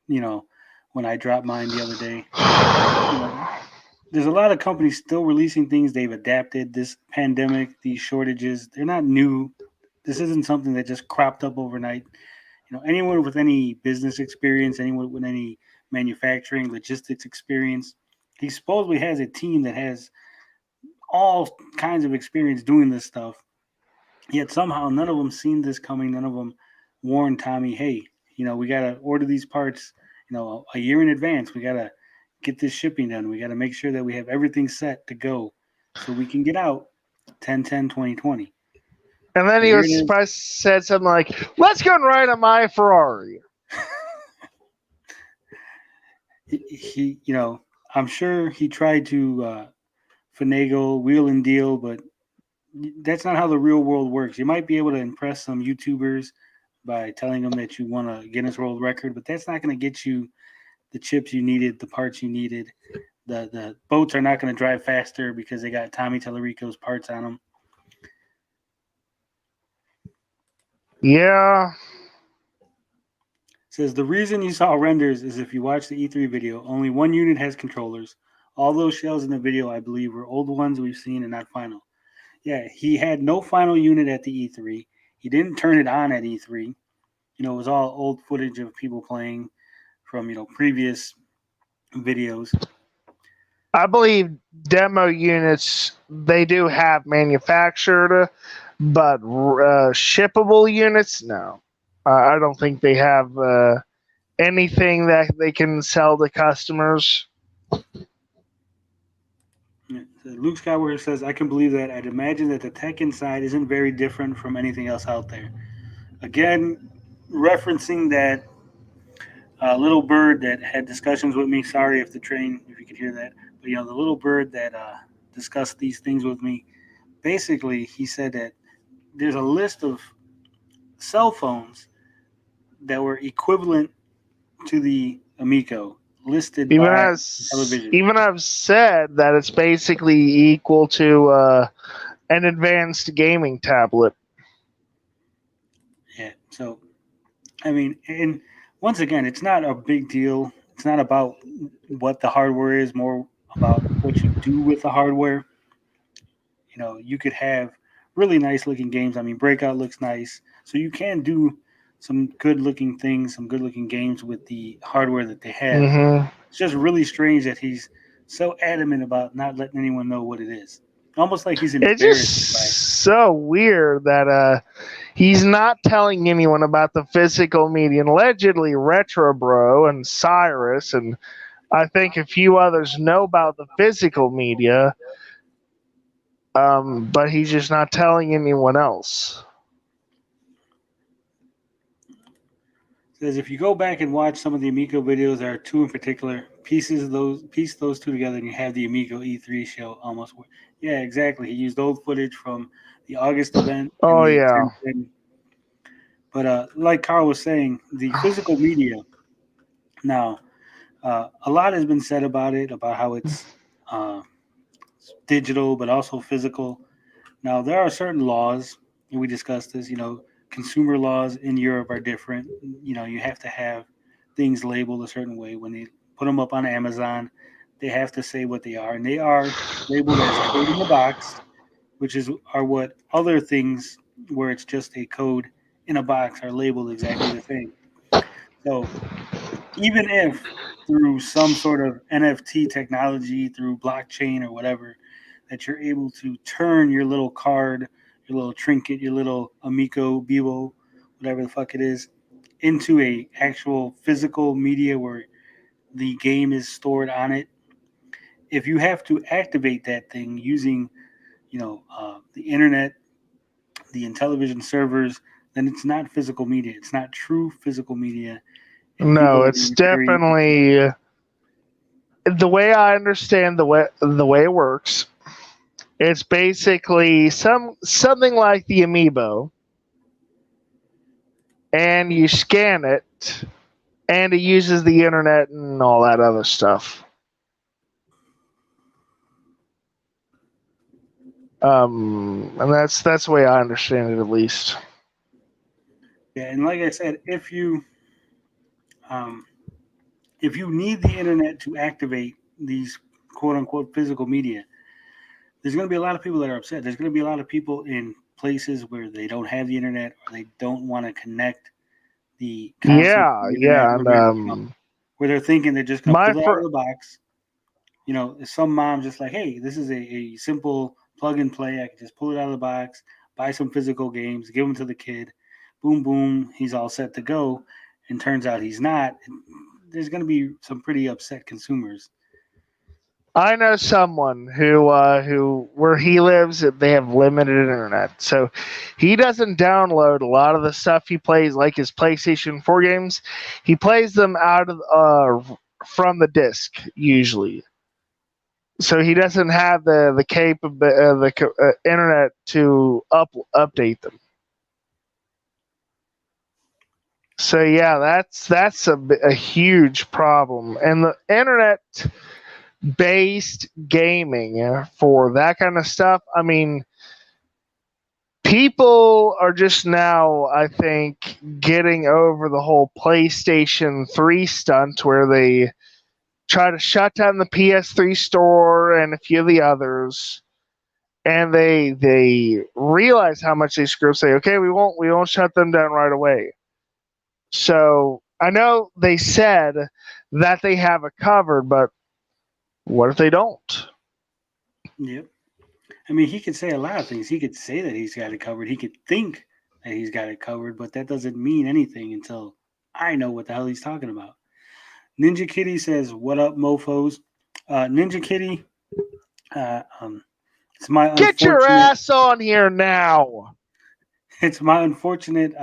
When I dropped mine the other day. There's a lot of companies still releasing things they've adapted. This pandemic, these shortages, they're not new. This isn't something that just cropped up overnight. Anyone with any business experience, anyone with any manufacturing, logistics experience, he supposedly has a team that has all kinds of experience doing this stuff. Yet somehow none of them seen this coming. None of them warned Tommy, hey, we got to order these parts, a year in advance. We got to get this shipping done. We got to make sure that we have everything set to go so we can get out 10/10/2020. And then he said something like, let's go and ride on my Ferrari. he, I'm sure he tried to finagle, wheel and deal, but that's not how the real world works. You might be able to impress some YouTubers by telling them that you want a Guinness World Record, but that's not going to get you the chips you needed, the parts you needed. The boats are not going to drive faster because they got Tommy Tellerico's parts on them. Yeah. Says the reason you saw renders is if you watch the E3 video, only one unit has controllers. All those shells in the video, I believe, were old ones we've seen and not final. Yeah, he had no final unit at the E3. He didn't turn it on at E3. It was all old footage of people playing from, previous videos. I believe demo units, they do have manufactured, but shippable units, no. I don't think they have anything that they can sell to customers. Luke Skywalker says, I can believe that. I'd imagine that the tech inside isn't very different from anything else out there. Again, referencing that little bird that had discussions with me. Sorry if you could hear that. But, the little bird that discussed these things with me, basically, he said that there's a list of cell phones that were equivalent to the Amico. listed Even by as television. even I've said that it's basically equal to an advanced gaming tablet. Yeah. So I mean, and once again, it's not a big deal. It's not about what the hardware is, more about what you do with the hardware. You could have really nice looking games. I mean, Breakout looks nice, so you can do some good looking things, some good looking games with the hardware that they have. Hmm. It's just really strange that he's so adamant about not letting anyone know what it is. Almost like he's It's embarrassed by it. just so weird that he's not telling anyone about the physical media. And allegedly, Retro Bro and Cyrus and I think a few others know about the physical media, but he's just not telling anyone else. Says if you go back and watch some of the Amico videos, there are two in particular. Piece those two together, and you have the Amico E3 show almost. Yeah, exactly. He used old footage from the August event and Oh the yeah. 1010. But like Carl was saying, the physical media now, a lot has been said about it, about how it's uh, digital but also physical. Now there are certain laws, and we discussed this. Consumer laws in Europe are different. You have to have things labeled a certain way when they put them up on Amazon. They have to say what they are, and they are labeled as code in the box, which are what other things where it's just a code in a box are labeled exactly the same. So even if through some sort of NFT technology, through blockchain or whatever, that you're able to turn your little card, your little trinket, your little Amico, Bibo, whatever the fuck it is, into a actual physical media where the game is stored on it. If you have to activate that thing using, the internet, the Intellivision servers, then it's not physical media. It's not true physical media, and people No, are it's being very upset. definitely the way I understand the way it works. It's basically something like the amiibo, and you scan it, and it uses the internet and all that other stuff. And that's the way I understand it, at least. Yeah, and like I said, um, if you need the internet to activate these quote unquote physical media, there's going to be a lot of people that are upset. There's going to be a lot of people in places where they don't have the internet or they don't want to connect the console to Yeah, the internet, yeah, or and where they're thinking they're just going to my pull it out of fr- the box. Some mom's just like, hey, this is a simple plug and play. I can just pull it out of the box, buy some physical games, give them to the kid. Boom, boom, he's all set to go. And turns out he's not. There's going to be some pretty upset consumers. I know someone who where he lives they have limited internet, so he doesn't download a lot of the stuff he plays, like his PlayStation 4 games. He plays them out of from the disc usually, so he doesn't have the internet to update them. So yeah, that's a huge problem, and the internet based gaming for that kind of stuff. I mean, people are just now, I think, getting over the whole PlayStation 3 stunt where they try to shut down the PS3 store and a few of the others. And they realize how much they screw up. Say, okay, we won't shut them down right away. So I know they said that they have it covered, but what if they don't? Yep. I mean, he could say a lot of things. He could say that he's got it covered. He could think that he's got it covered, but that doesn't mean anything until I know what the hell he's talking about. Ninja Kitty says, "What up, mofo's?" Ninja Kitty, uh, um, it's my Get your unfortunate. ass on here now. It's my unfortunate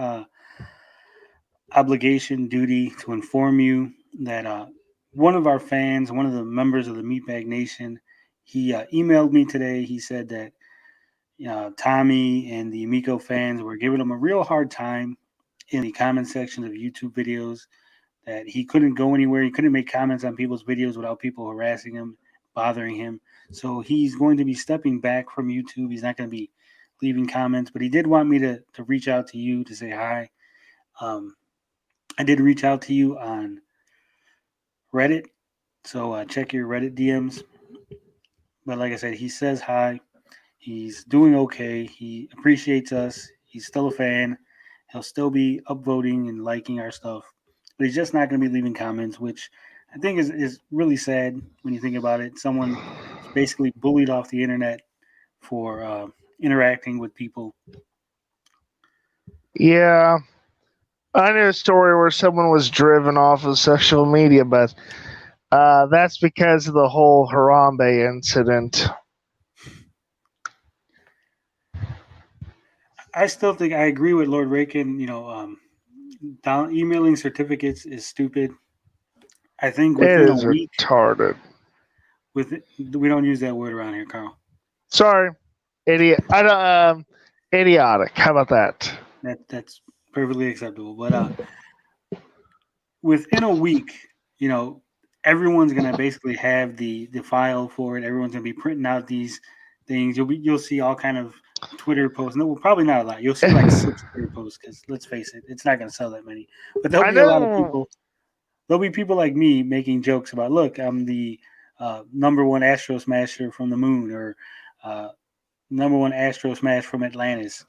obligation, duty to inform you that one of our fans, one of the members of the Meatbag Nation, he emailed me today. He said that Tommy and the Amico fans were giving him a real hard time in the comment section of YouTube videos that he couldn't go anywhere. He couldn't make comments on people's videos without people harassing him, bothering him. So he's going to be stepping back from YouTube. He's not going to be leaving comments, but he did want me to reach out to you to say hi. I did reach out to you on Reddit, so check your Reddit DMs. But like I said, he says hi. He's doing okay. He appreciates us. He's still a fan. He'll still be upvoting and liking our stuff, but he's just not going to be leaving comments, which I think is really sad when you think about it. Someone is basically bullied off the internet for interacting with people. Yeah. I knew a story where someone was driven off of social media, but that's because of the whole Harambe incident. I still think I agree with Lord Rakin. Emailing certificates is stupid. I think It within a is week, retarded. we don't use that word around here, Carl. Sorry, idiot. Idiotic. How about that? That's perfectly acceptable. But within a week, everyone's gonna basically have the file for it. Everyone's gonna be printing out these things. You'll see all kind of Twitter posts. No, well, probably not a lot. You'll see like 6 Twitter posts because let's face it, it's not gonna sell that many. But there'll I be a lot of know. people. There'll be people like me making jokes about, look, I'm the number one Astro Smasher from the moon, or number one Astro Smash from Atlantis.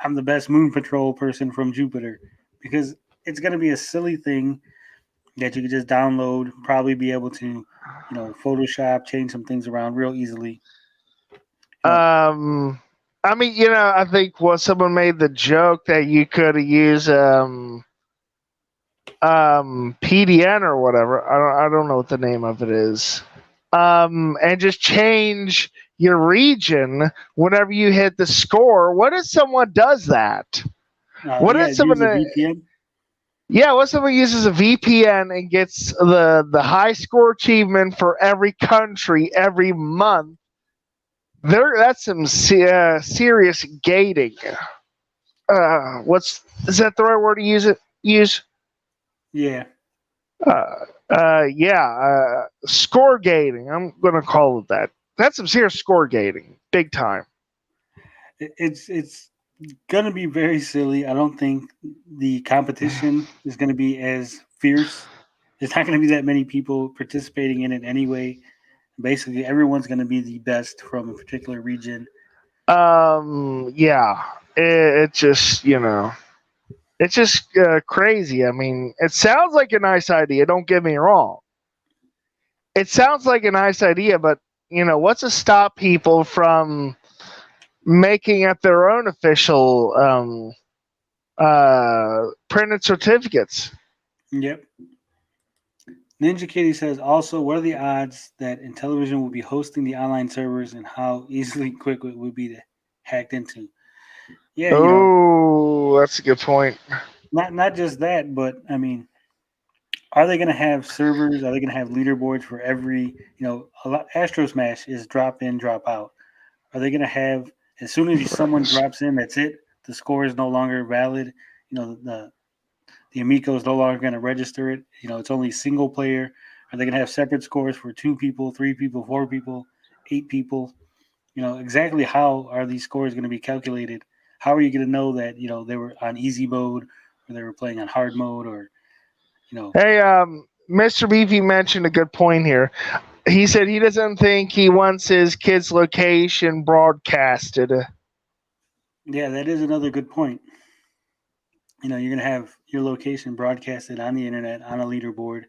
I'm the best Moon Patrol person from Jupiter, because it's going to be a silly thing that you can just download, probably be able to, Photoshop, change some things around real easily. I mean, I think someone made the joke that you could use PDN or whatever. I don't know what the name of it is. And just change your region whenever you hit the score. What if someone does that? What if someone use a VPN? Yeah, what if someone uses a VPN and gets the high score achievement for every country every month? That's some serious gating. Is that the right word to use? Yeah. Score gating. I'm gonna call it that. That's some serious score gating, big time. It's gonna be very silly. I don't think the competition is gonna be as fierce. There's not gonna be that many people participating in it anyway. Basically, everyone's gonna be the best from a particular region. Yeah, it just it's just crazy. I mean, it sounds like a nice idea. Don't get me wrong. It sounds like a nice idea, but what's to stop people from making up their own official printed certificates? Yep. Ninja Kitty says, also, what are the odds that Intellivision will be hosting the online servers, and how easily quick it would be to hacked into? Yeah, that's a good point. Not just that, but I mean, are they going to have servers? Are they going to have leaderboards for every, Astro Smash is drop in, drop out. Are they going to have, as soon as someone drops in, that's it? The score is no longer valid. The Amico is no longer going to register it. It's only single player. Are they going to have separate scores for 2 people, 3 people, 4 people, 8 people? Exactly how are these scores going to be calculated? How are you going to know that, they were on easy mode, or they were playing on hard mode, or, Hey, Mr. Beefy mentioned a good point here. He said he doesn't think he wants his kid's location broadcasted. Yeah, that is another good point. You're going to have your location broadcasted on the internet, on a leaderboard.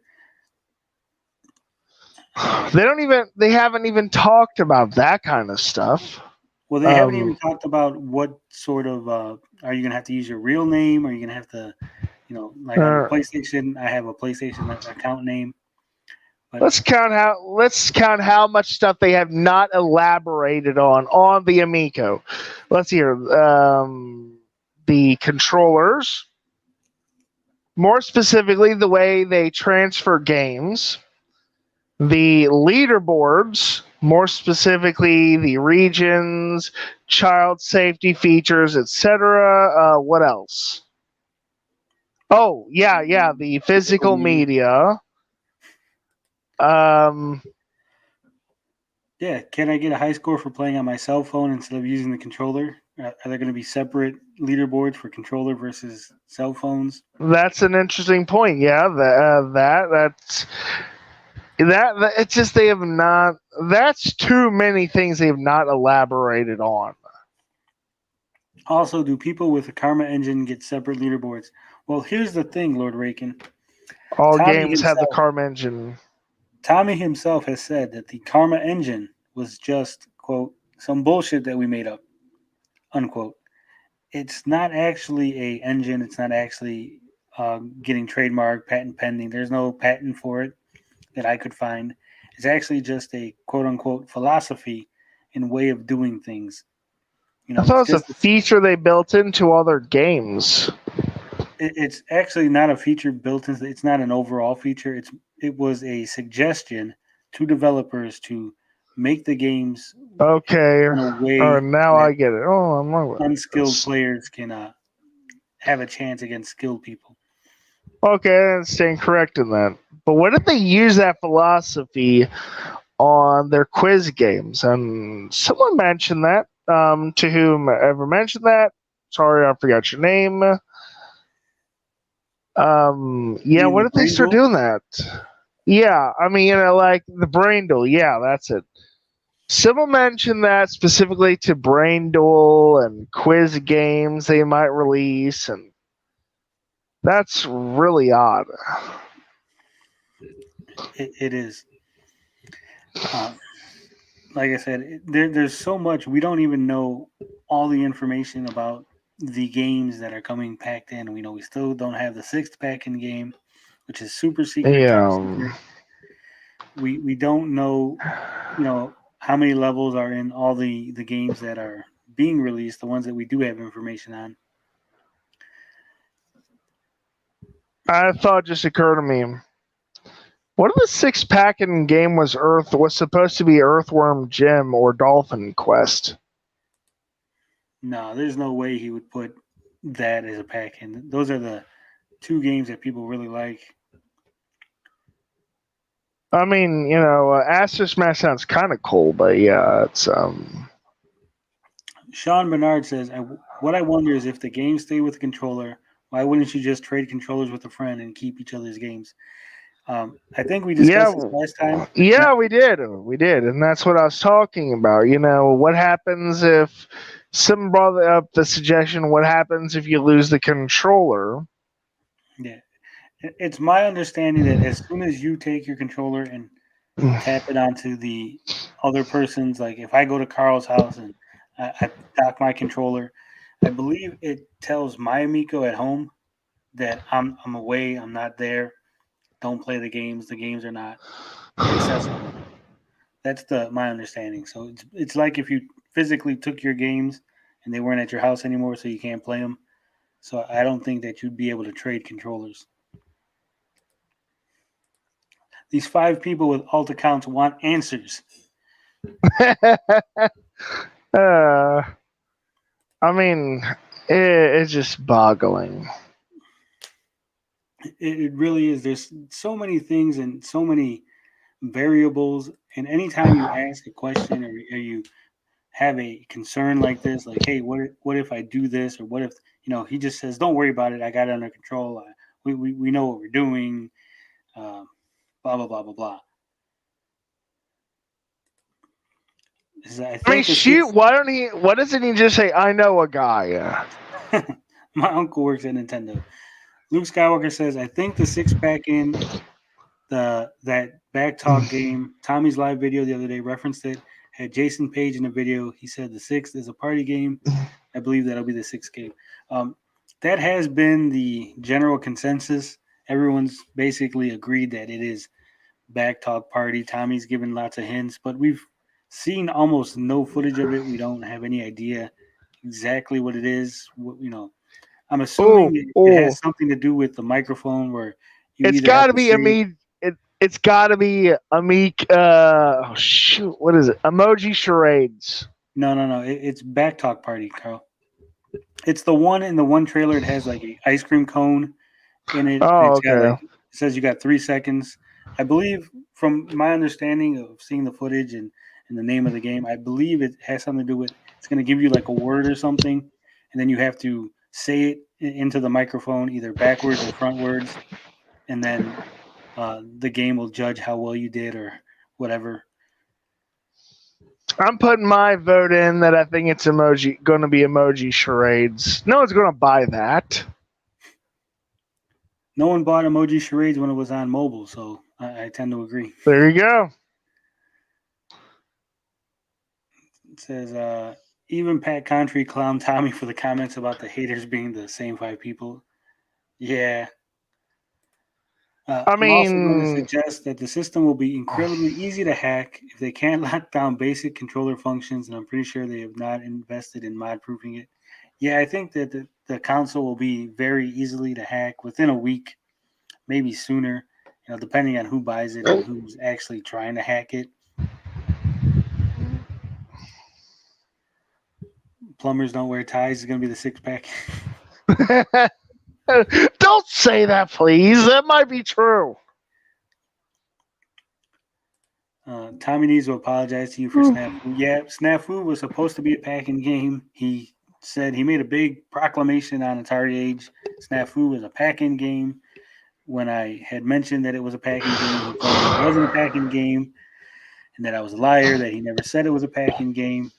They haven't even talked about that kind of stuff. Well, they haven't even talked about what sort of, are you going to have to use your real name? Are you going to have to, like on PlayStation, I have a PlayStation account name. But let's count how much stuff they have not elaborated on the Amico. Let's hear the controllers, more specifically the way they transfer games, the leaderboards, more specifically the regions, child safety features, etc. What else? Oh, yeah, the physical media. Yeah, can I get a high score for playing on my cell phone instead of using the controller? Are there going to be separate leaderboards for controller versus cell phones? That's an interesting point. Yeah, that it's just they have not. That's too many things they have not elaborated on. Also, do people with a Karma engine get separate leaderboards? Well, here's the thing, Lord Raken. All Tommy games have the himself, Karma engine. Tommy himself has said that the Karma engine was just, quote, some bullshit that we made up, unquote. It's not actually a engine. It's not actually getting trademark, patent pending. There's no patent for it that I could find. It's actually just a quote unquote philosophy and way of doing things. You I know, thought it's it was a just feature they built into other games. it's actually not a feature built into. It's not an overall feature. It was a suggestion to developers to make the games Okay, in a or way now that I get it. Oh, I'm wrong with unskilled this. players can have a chance against skilled people. Okay, I'm staying correct in that. But what if they use that philosophy on their quiz games? And someone mentioned that. To whomever mentioned that, sorry, I forgot your name. You Yeah, mean what the if they brain start duel? doing that? Yeah, I mean, like the brain duel. Yeah, that's it. Someone mentioned that specifically to brain duel and quiz games they might release, and that's really odd. It is. Um, like I said, there's so much we don't even know all the information about the games that are coming packed in. We know we still don't have the sixth pack in game, which is super secret, top Yeah. secret. We don't know, how many levels are in all the games that are being released, the ones that we do have information on. I thought just occurred to me. What if the six pack in game was supposed to be Earthworm Jim or Dolphin Quest? No, there's no way he would put that as a pack in. Those are the two games that people really like. I mean, Astro Smash sounds kind of cool, but yeah, it's Sean Bernard says, "What I wonder is if the games stay with the controller, why wouldn't you just trade controllers with a friend and keep each other's games?" I think we yeah, discussed this last time. yeah, we did, and that's what I was talking about. What happens if someone brought up the suggestion? What happens if you lose the controller? Yeah, it's my understanding that as soon as you take your controller and tap it onto the other person's, like if I go to Carl's house and I dock my controller, I believe it tells my Amico at home that I'm away, I'm not there. Don't play the games. The games are not accessible. That's my understanding. So it's like if you physically took your games and they weren't at your house anymore, so you can't play them. So I don't think that you'd be able to trade controllers. These five people with alt accounts want answers. uh, I mean, it's just boggling. It really is. There's so many things and so many variables. And anytime you ask a question or you have a concern like this, like, hey, what if I do this, or what if he just says, don't worry about it, I got it under control. We know what we're doing. Blah blah blah blah blah. I I mean, think the shoot, six. why don't he? What doesn't he just say? I know a guy. My uncle works at Nintendo. Luke Skywalker says, I think the six pack in that back talk game. Tommy's live video the other day referenced it. Had Jason Page in the video. He said the sixth is a party game. I believe that'll be the sixth game. That has been the general consensus. Everyone's basically agreed that it is back talk party. Tommy's given lots of hints, but we've seen almost no footage of it. We don't have any idea exactly what it is. I'm Oh, assuming it oh, has something to do with the microphone where you it's either got have to to be say It's got to be Amic. Oh shoot, what is it? Emoji charades. no. It's back talk party, Carl. It's the one in the one trailer. It has like a ice cream cone in it. And Oh, it's got okay. it says you got 3 seconds. I believe, from my understanding of seeing the footage and the name of the game, I believe it has something to do with it's going to give you like a word or something, and then you have to say it into the microphone, either backwards or frontwards, and then the game will judge how well you did or whatever. I'm putting my vote in that I think it's going to be emoji charades. No one's going to buy that. No one bought emoji charades when it was on mobile, so I tend to agree. There you go. It says, even Pat Contry clowned Tommy for the comments about the haters being the same 5 people. Yeah. I I'm also going to mean, suggest that the system will be incredibly easy to hack if they can't lock down basic controller functions, and I'm pretty sure they have not invested in mod proofing it. Yeah, I think that the console will be very easily to hack within a week, maybe sooner, depending on who buys it and who's actually trying to hack it. Plumbers don't wear ties is going to be the 6-pack. don't say that, please. That might be true. Tommy needs to apologize to you for Snafu. Yeah, Snafu was supposed to be a packing game. He said he made a big proclamation on Atari Age. Snafu was a packing game. When I had mentioned that it was a packing game, he told me it wasn't a packing game and that I was a liar, that he never said it was a packing game.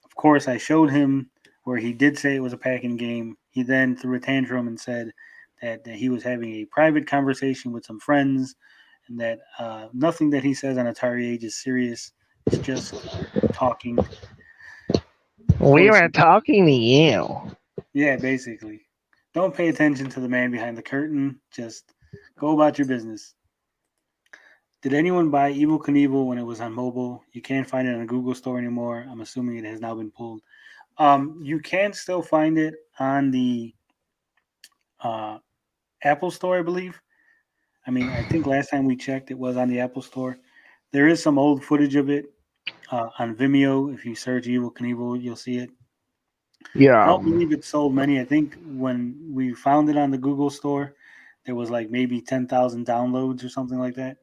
Of course, I showed him where he did say it was a packing game. He then threw a tantrum and said that he was having a private conversation with some friends and that nothing that he says on Atari Age is serious. It's just talking. We were talking to you. Yeah, basically. Don't pay attention to the man behind the curtain. Just go about your business. Did anyone buy Evel Knievel when it was on mobile? You can't find it on a Google store anymore. I'm assuming it has now been pulled. You can still find it on the uh, Apple Store, I believe. I mean, I think last time we checked, it was on the Apple Store. There is some old footage of it on Vimeo. If you search Evel Knievel, you'll see it. Yeah. I don't believe it sold many. I think when we found it on the Google Store, there was like maybe 10,000 downloads or something like that.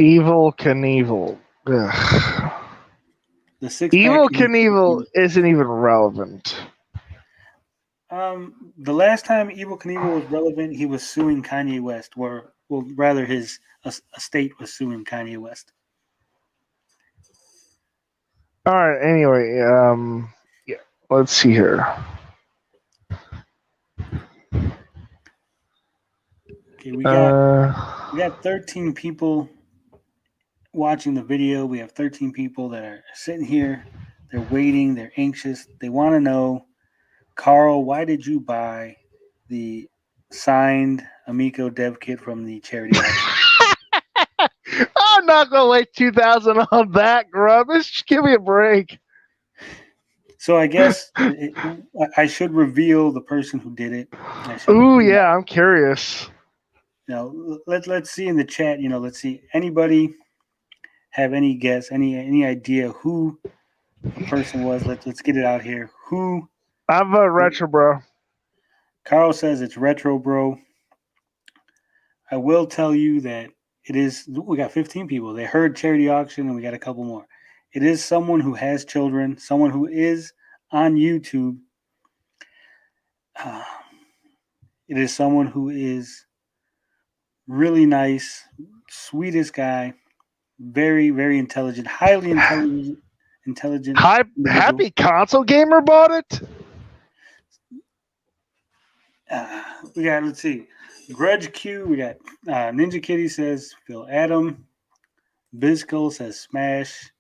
Evel Knievel. Ugh. The 6-pack. Evel Knievel isn't even relevant. The last time Evel Knievel was relevant, he was suing Kanye West, or well, rather, his estate was suing Kanye West. All right. Anyway, yeah. Let's see here. Okay, we got 13 people watching the video. We have 13 people that are sitting here. They're waiting. They're anxious. They want to know, Carl, why did you buy the signed Amico dev kit from the charity auction? I'm not gonna wait 2,000 on that, Grubbish. Just give me a break. So I guess I should reveal the person who did it. Ooh, yeah, I'm curious. Let's see in the chat. Let's see. Anybody have any guess, any idea who the person was? Let's get it out here. Who? I vote Retro Bro. Carl says it's Retro Bro. I will tell you that it is. We got 15 people. They heard charity auction, and we got a couple more. It is someone who has children, someone who is on YouTube. It is someone who is really nice, sweetest guy, very, very intelligent, highly intelligent. Happy Console Gamer bought it? We got, let's see, Grudge Q. We got Ninja Kitty says Phil Adam. Bizkle says Smash.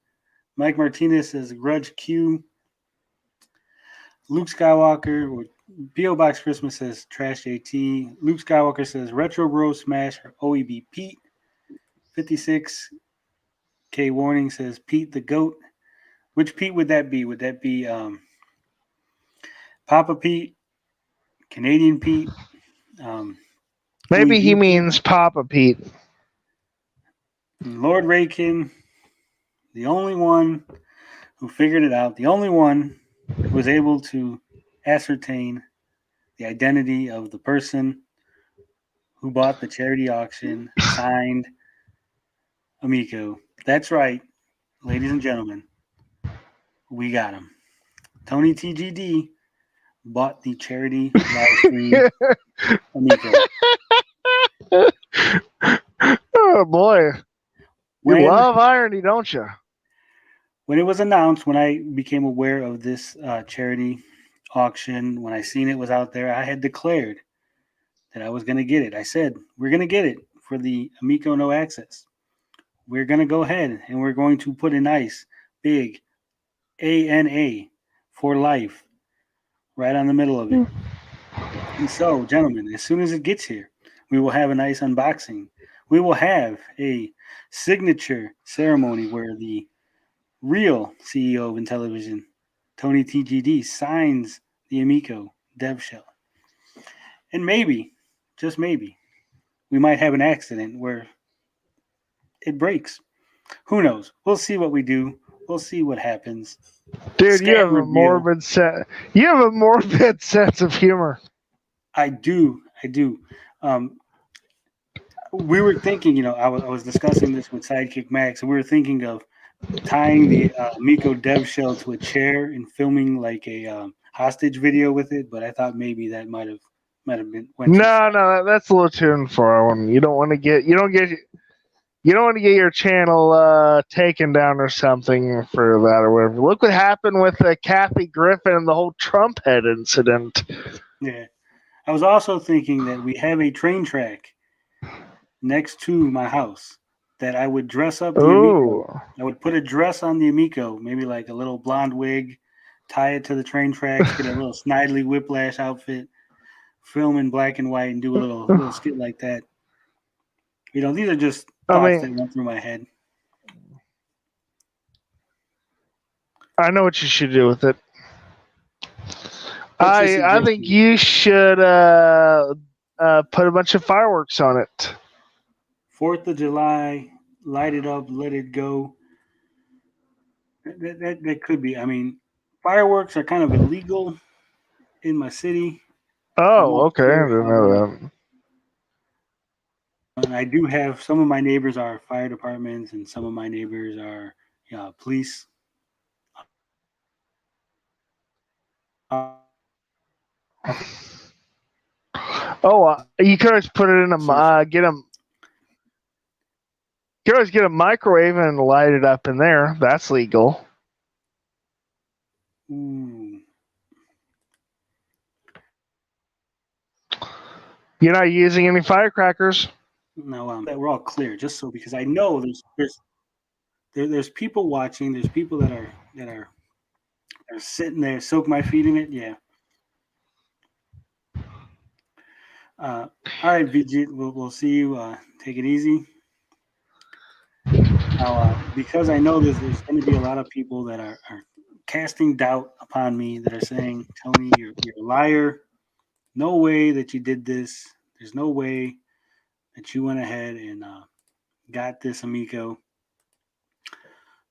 Mike Martinez says Grudge Q. Luke Skywalker, P.O. Box Christmas says Trash JT. Luke Skywalker says Retro Bro Smash or OEB Pete. 56K Warning says Pete the Goat. Which Pete would that be? Would that be Papa Pete? Canadian Pete? Maybe OEB he means Papa Pete. Lord Raykin, the only one who figured it out, the only one who was able to ascertain the identity of the person who bought the charity auction signed Amico. That's right, ladies and gentlemen, we got him. Tony TGD bought the charity live stream Amico. Oh boy, you When love irony, don't you? when it was announced, when I became aware of this charity auction, when I seen it was out there, I had declared that I was going to get it. I said, we're going to get it for the Amico No Access. We're going to go ahead and we're going to put a nice big ANA for life right on the middle of it. And so, gentlemen, as soon as it gets here, we will have a nice unboxing. We will have a signature ceremony where the real CEO of Intellivision, Tony TGD, signs the Amico dev shell. And maybe, just maybe, we might have an accident where it breaks. Who knows? We'll see what we do. We'll see what happens. Dude, you have Scam a review. You have a morbid sense of humor. I do. We were thinking, I was discussing this with Sidekick Max, and we were thinking of tying the Miko dev shell to a chair and filming like a hostage video with it. But I thought maybe that might have been went too far. No, that's a little too far. You don't want to get your channel taken down or something for that or whatever. Look what happened with Kathy Griffin and the whole Trump head incident. Yeah, I was also thinking that we have a train track next to my house that I would dress up the Amico. I would put a dress on the Amico, maybe like a little blonde wig, tie it to the train tracks, get a little Snidely Whiplash outfit, film in black and white, and do a little skit like that. These are just thoughts that went through my head. I know what you should do with it. I think you should put a bunch of fireworks on it. 4th of July, light it up, let it go. That could be. I mean, fireworks are kind of illegal in my city. Oh, okay. I didn't know that. And I do have some of my neighbors are fire departments, and some of my neighbors are police. You could always put it in a get them. You could always get a microwave and light it up in there. That's legal. Ooh. You're not using any firecrackers. No, that we're all clear. Just so because I know there's people watching. There's people that are sitting there, soak my feet in it. Yeah. All right, VG. We'll see you. Take it easy. Now, because I know there's going to be a lot of people that are casting doubt upon me that are saying, Tony, you're a liar. No way that you did this. There's no way that you went ahead and got this Amico.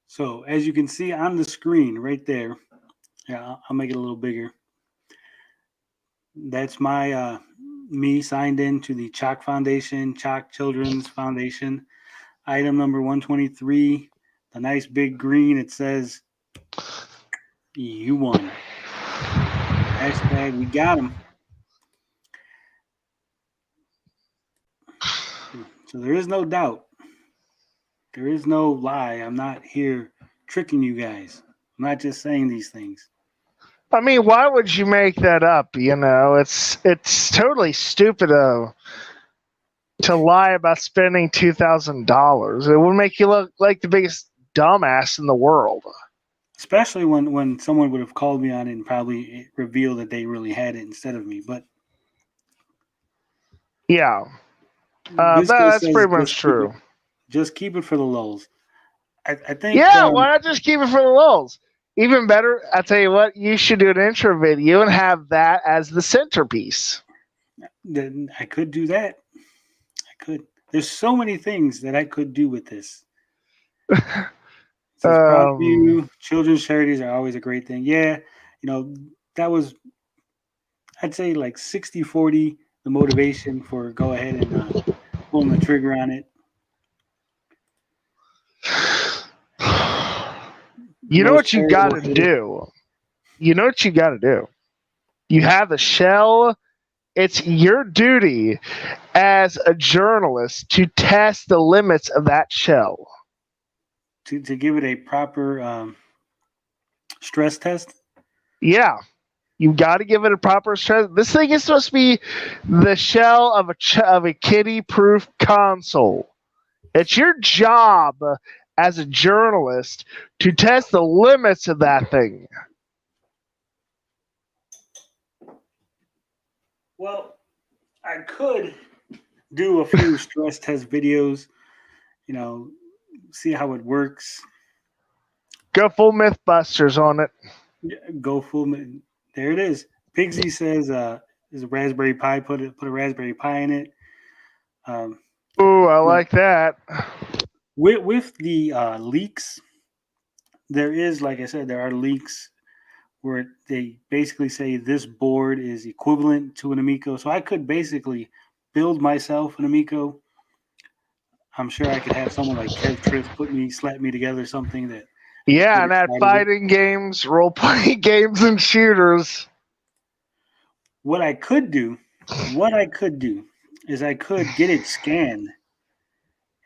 So as you can see on the screen right there, I'll make it a little bigger. That's my me signed in to the Chalk Foundation, Chalk Children's Foundation. Item number 123, the nice big green. It says, "You won." Hashtag we got him. So there is no doubt. There is no lie. I'm not here tricking you guys. I'm not just saying these things. I mean, why would you make that up? It's totally stupid to lie about spending $2,000. It would make you look like the biggest dumbass in the world. Especially when someone would have called me on it and probably revealed that they really had it instead of me. But yeah, that's pretty much true. Just keep it for the lulz. I think. Yeah, why not just keep it for the lulz? Even better, I tell you what, you should do an intro video and have that as the centerpiece. Then I could do that. I could. There's so many things that I could do with this. Proud of you. Children's charities are always a great thing. Yeah, that was. I'd say like 60-40, the motivation for go ahead and pulling the trigger on it. You know Most what you got charitable to for this. do? You know what you got to do? You have the shell. It's your duty as a journalist to test the limits of that shell. To give it a proper stress test. Yeah. You got to give it a proper stress. This thing is supposed to be the shell of a kiddie-proof console. It's your job as a journalist to test the limits of that thing. Well, I could do a few stress test videos, see how it works. Go full Mythbusters on it. Go full. There it is. Pigsy says, "Is a Raspberry Pi? Put a Raspberry Pi in it." Ooh, I like that. With the leaks, there is, like I said, there are leaks where they basically say this board is equivalent to an Amico. So I could basically build myself an Amico. I'm sure I could have someone like Kev Triff slap me together something that. Yeah, and add fighting games, role-playing games, and shooters. What I could do is I could get it scanned,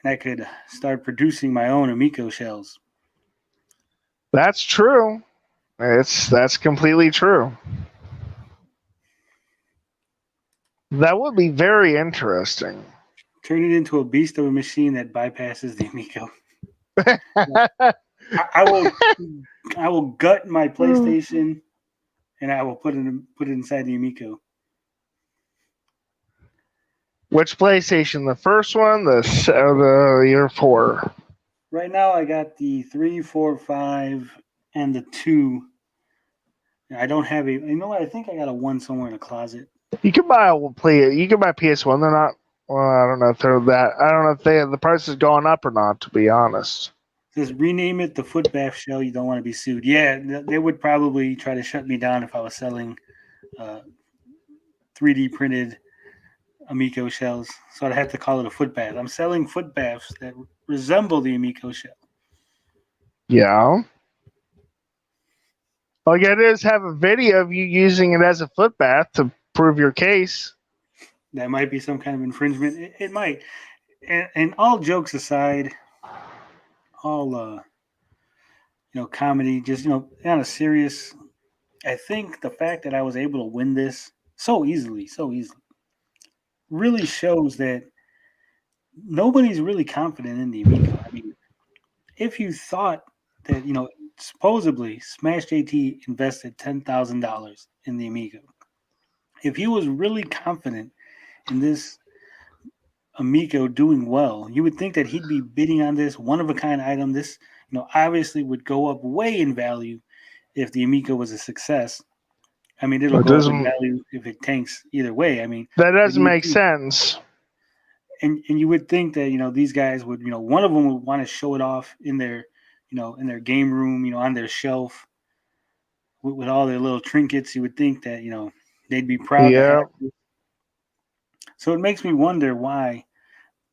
and I could start producing my own Amico shells. That's true. That's completely true. That would be very interesting. Turn it into a beast of a machine that bypasses the Amico. I will gut my PlayStation, and I will put it inside the Amico. Which PlayStation? The first one, the year 4? Right now, I got the 3, 4, 5, and the 2. I don't have a. You know what? I think I got a 1 somewhere in a closet. You can buy You can buy PS1. They're not. Well, I don't know if they're that. I don't know if the price has gone up or not. To be honest. Says rename it the foot bath shell. You don't want to be sued. Yeah, they would probably try to shut me down if I was selling 3D printed Amico shells. So I'd have to call it a foot bath. I'm selling foot baths that resemble the Amico shell. Yeah. All you gotta do is have a video of you using it as a foot bath to prove your case. That might be some kind of infringement. It might. And all jokes aside, all comedy, just on a serious. I think the fact that I was able to win this so easily, really shows that nobody's really confident in the Amico. I mean, if you thought that, supposedly Smash JT invested $10,000 in the Amigo, if he was really confident in this Amico doing well, you would think that he'd be bidding on this one of a kind item. This, obviously would go up way in value if the Amico was a success. I mean, it'll go up in value if it tanks either way. I mean, that doesn't make sense. And you would think that these guys would one of them would want to show it off in their in their game room on their shelf with all their little trinkets. You would think that they'd be proud to have it. So it makes me wonder why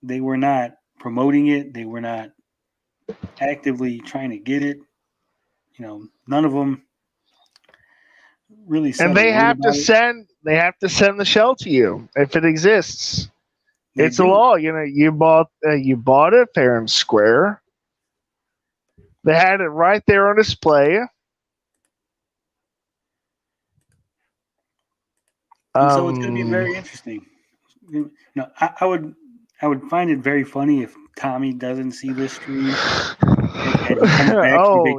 they were not promoting it. They were not actively trying to get it. None of them really said. And they have to send the shell to you if it exists. It's a law. You bought it fair and square. They had it right there on display. So it's going to be very interesting. I would find it very funny if Tommy doesn't see this stream.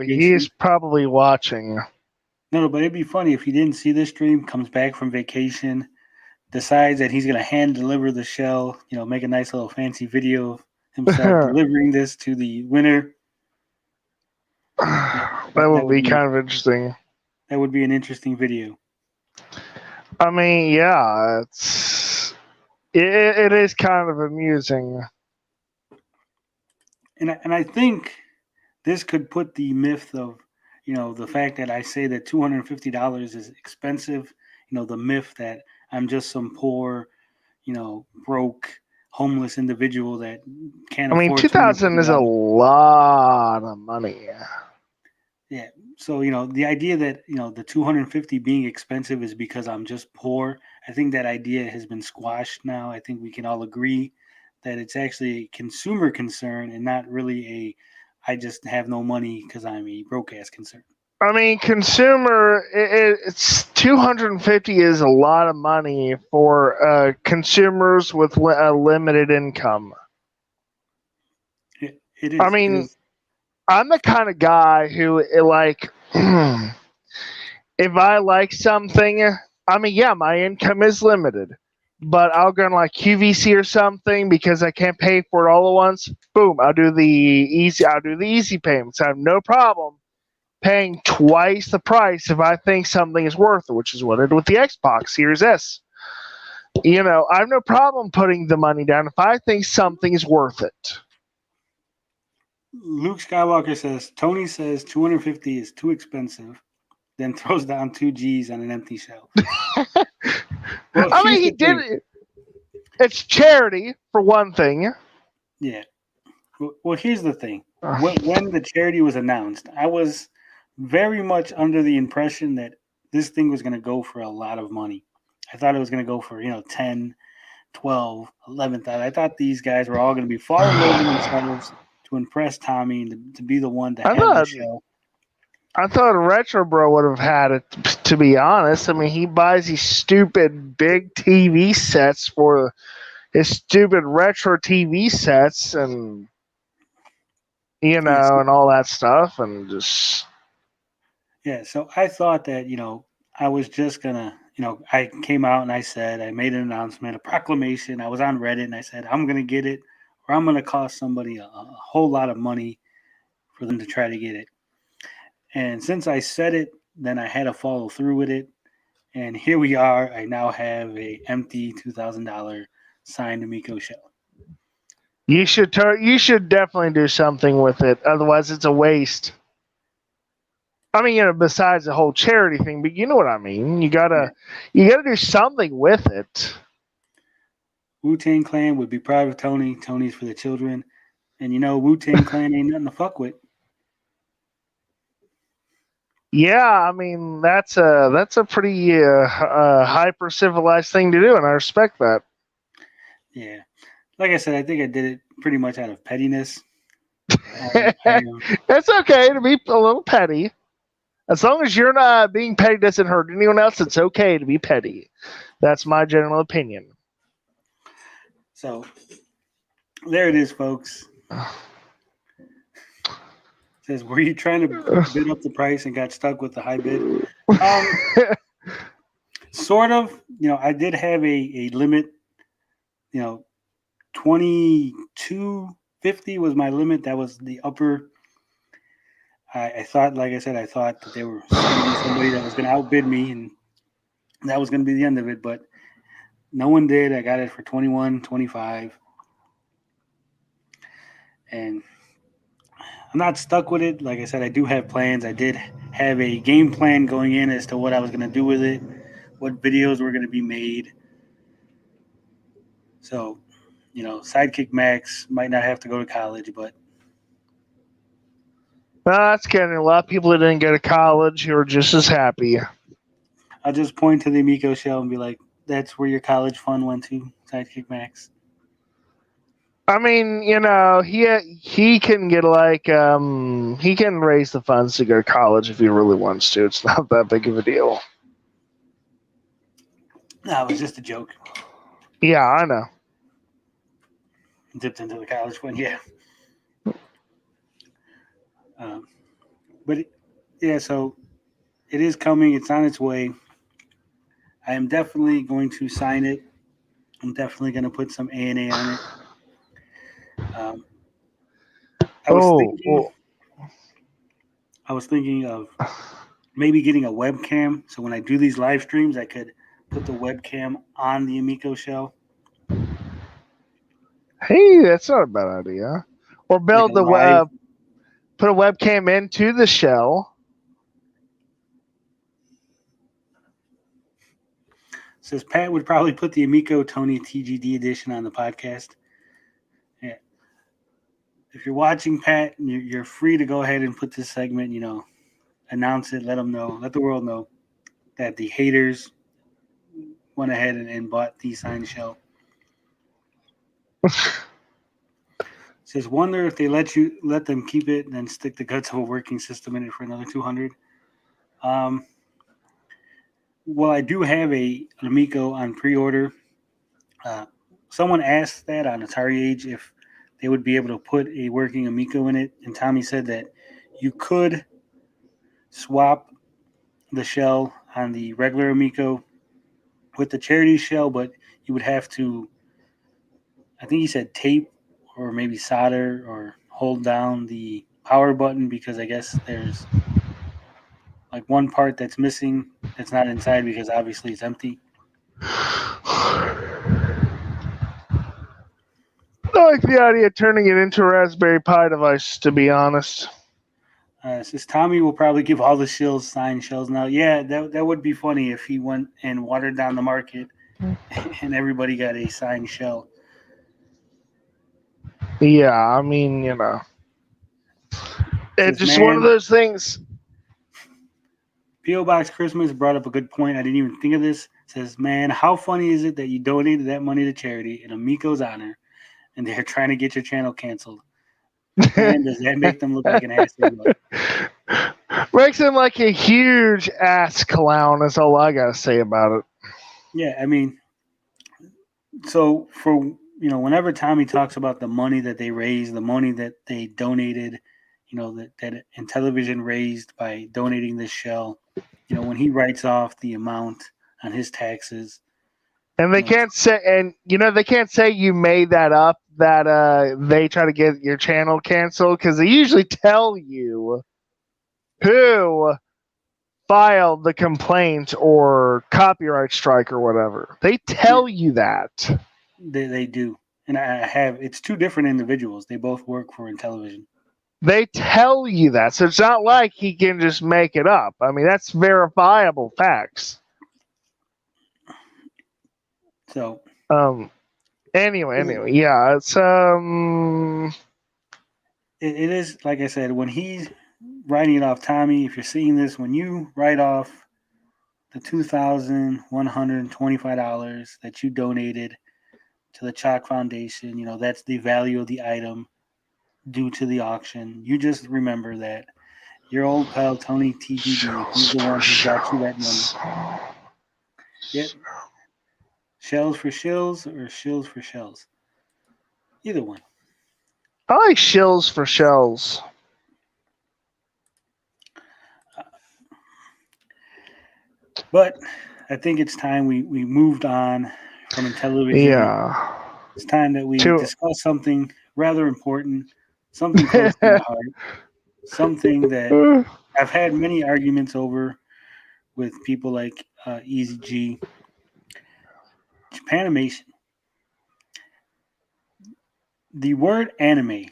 He's probably watching. No, but it'd be funny if he didn't see this stream, comes back from vacation, decides that he's going to hand deliver the shell, make a nice little fancy video of himself delivering this to the winner. That would be kind of interesting. That would be an interesting video. I mean, yeah, it is kind of amusing. And I think this could put the myth of, the fact that I say that $250 is expensive, the myth that I'm just some poor, broke, homeless individual that can't I mean, afford 2,000 is a $250. lot of money. Yeah. So, the idea that, the 250 being expensive is because I'm just poor, I think that idea has been squashed now. I think we can all agree that it's actually a consumer concern and not really I just have no money because I'm a broke ass concern. I mean, it's 250 is a lot of money for consumers with a limited income. It I is. It mean, is. I'm the kind of guy who, like, if I like something, I mean, yeah, my income is limited, but I'll go on like QVC or something because I can't pay for it all at once. Boom, I'll do the easy payments. I have no problem paying twice the price if I think something is worth it, which is what I did with the Xbox Series S. I have no problem putting the money down if I think something is worth it. Luke Skywalker Tony says 250 is too expensive, then throws down 2 G's on an empty shell. Well, I here's mean, he the did thing. it. It's charity, for one thing. Yeah. Well, here's the thing. When the charity was announced, I was very much under the impression that this thing was going to go for a lot of money. I thought it was going to go for, 10, 12, 11,000. I thought these guys were all going to be falling over themselves to impress Tommy and to be the one to I have the thought show. I thought Retro Bro would have had it, to be honest. I mean, he buys these stupid big TV sets for his stupid retro TV sets and, Yes. and all that stuff. And just. Yeah. So I thought that, I was just going to, I came out and I made an announcement, a proclamation. I was on Reddit and I said, I'm going to get it or I'm going to cost somebody a whole lot of money for them to try to get it. And since I said it, then I had to follow through with it. And here we are. I now have a empty $2,000 signed Amico shell. You should definitely do something with it. Otherwise, it's a waste. I mean, besides the whole charity thing, but you know what I mean. You gotta do something with it. Wu-Tang Clan would be proud of Tony. Tony's for the children. And Wu-Tang Clan ain't nothing to fuck with. Yeah, I mean that's a pretty hyper civilized thing to do, and I respect that. Yeah. Like I said, I think I did it pretty much out of pettiness. It's okay to be a little petty. As long as you're not being petty doesn't hurt anyone else, it's okay to be petty. That's my general opinion. So there it is, folks. It says, were you trying to bid up the price and got stuck with the high bid? Sort of. I did have a limit. 2250 was my limit. That was the upper. I thought, like I said, I thought that there was going to be somebody that was going to outbid me, and that was going to be the end of it. But no one did. I got it for 21.25, and I'm not stuck with it. Like I said, I do have plans. I did have a game plan going in as to what I was going to do with it, what videos were going to be made. So, Sidekick Max might not have to go to college, but That's getting a lot of people that didn't go to college who are just as happy. I'll just point to the Amico shell and be like, that's where your college fund went to, Sidekick Max. I mean, he can get he can raise the funds to go to college if he really wants to. It's not that big of a deal. No, it was just a joke. Yeah, I know. Dipped into the college fund, yeah. But so it is coming. It's on its way. I am definitely going to sign it. I'm definitely going to put some ANA on it. I was thinking of maybe getting a webcam. So when I do these live streams, I could put the webcam on the Amico shell. Hey, that's not a bad idea. Or build like put a webcam into the shell. Says Pat would probably put the Amico Tony TGD edition on the podcast. Yeah. If you're watching, Pat, you're free to go ahead and put this segment, announce it, let them know, let the world know that the haters went ahead and bought the signed shell. Says, wonder if they let them keep it and then stick the guts of a working system in it for another 200. Well, I do have an Amico on pre-order. Someone asked that on Atari Age if they would be able to put a working Amico in it, and Tommy said that you could swap the shell on the regular Amico with the charity shell, but you would have to, I think he said tape or maybe solder or hold down the power button, because I guess there's like one part that's missing that's not inside because obviously it's empty. I like the idea of turning it into a Raspberry Pi device, to be honest. Says Tommy will probably give all the shells signed shells now. Yeah, that would be funny if he went and watered down the market and everybody got a signed shell. Yeah, I mean, it's just one of those things. P.O. Box Christmas brought up a good point. I didn't even think of this. Says, man, how funny is it that you donated that money to charity in Amico's honor and they're trying to get your channel canceled? Man, does that make them look like an ass? Makes him like a huge ass clown. That's all I gotta say about it. Yeah, I mean, so for whenever Tommy talks about the money that they raised, the money that they donated, that Intellivision raised by donating this shell, when he writes off the amount on his taxes, and they can't say you made that up, that they try to get your channel canceled, because they usually tell you who filed the complaint or copyright strike or whatever. They tell you that. They do. And it's two different individuals. They both work for Intellivision. They tell you that. So it's not like he can just make it up. I mean, that's verifiable facts. So anyway, yeah, it's it is, like I said, when he's writing it off, Tommy, if you're seeing this, when you write off the $2,125 that you donated to the Chalk Foundation, that's the value of the item due to the auction. You just remember that your old pal Tony TGD, he's the one who got you that money. Yep. Shells for shills or shills for shells? Either one. I like shills for shells. But I think it's time we moved on from Intellivision. Yeah. It's time that we discuss something rather important, something close to my heart, something that I've had many arguments over with people like Easy G. Japanimation. The word anime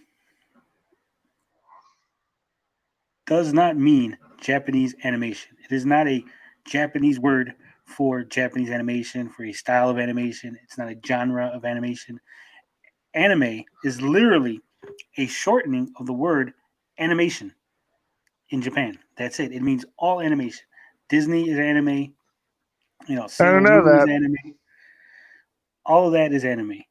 does not mean Japanese animation. It is not a Japanese word for Japanese animation, for a style of animation. It's not a genre of animation. Anime is literally a shortening of the word animation in Japan. That's it. It means all animation. Disney is anime. Sailor Moon is anime. All of that is anime.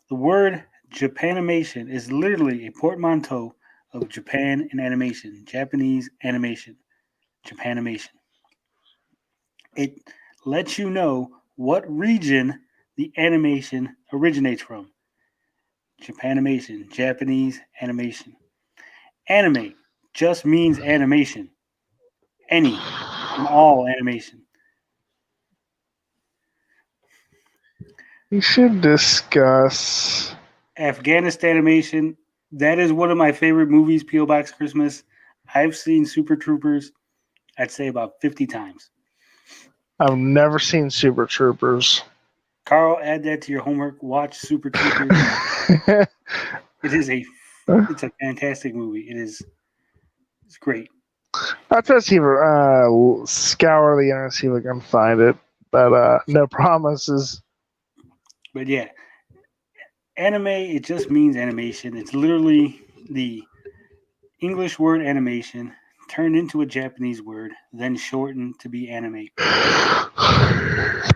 The word Japanimation is literally a portmanteau of Japan and animation, Japanese animation, Japanimation. It lets you know what region the animation originates from. Japanimation, Japanese animation. Anime just means animation. Any and all animation. We should discuss Afghanistan animation. That is one of my favorite movies, P.O. Box Christmas. I've seen Super Troopers, I'd say about 50 times. I've never seen Super Troopers. Carl, add that to your homework. Watch Super Troopers. It's a fantastic movie. It's great. I'll try to see if scour the internet, see if I can find it. but no promises. But yeah, anime, it just means animation. It's literally the English word animation turned into a Japanese word, then shortened to be anime.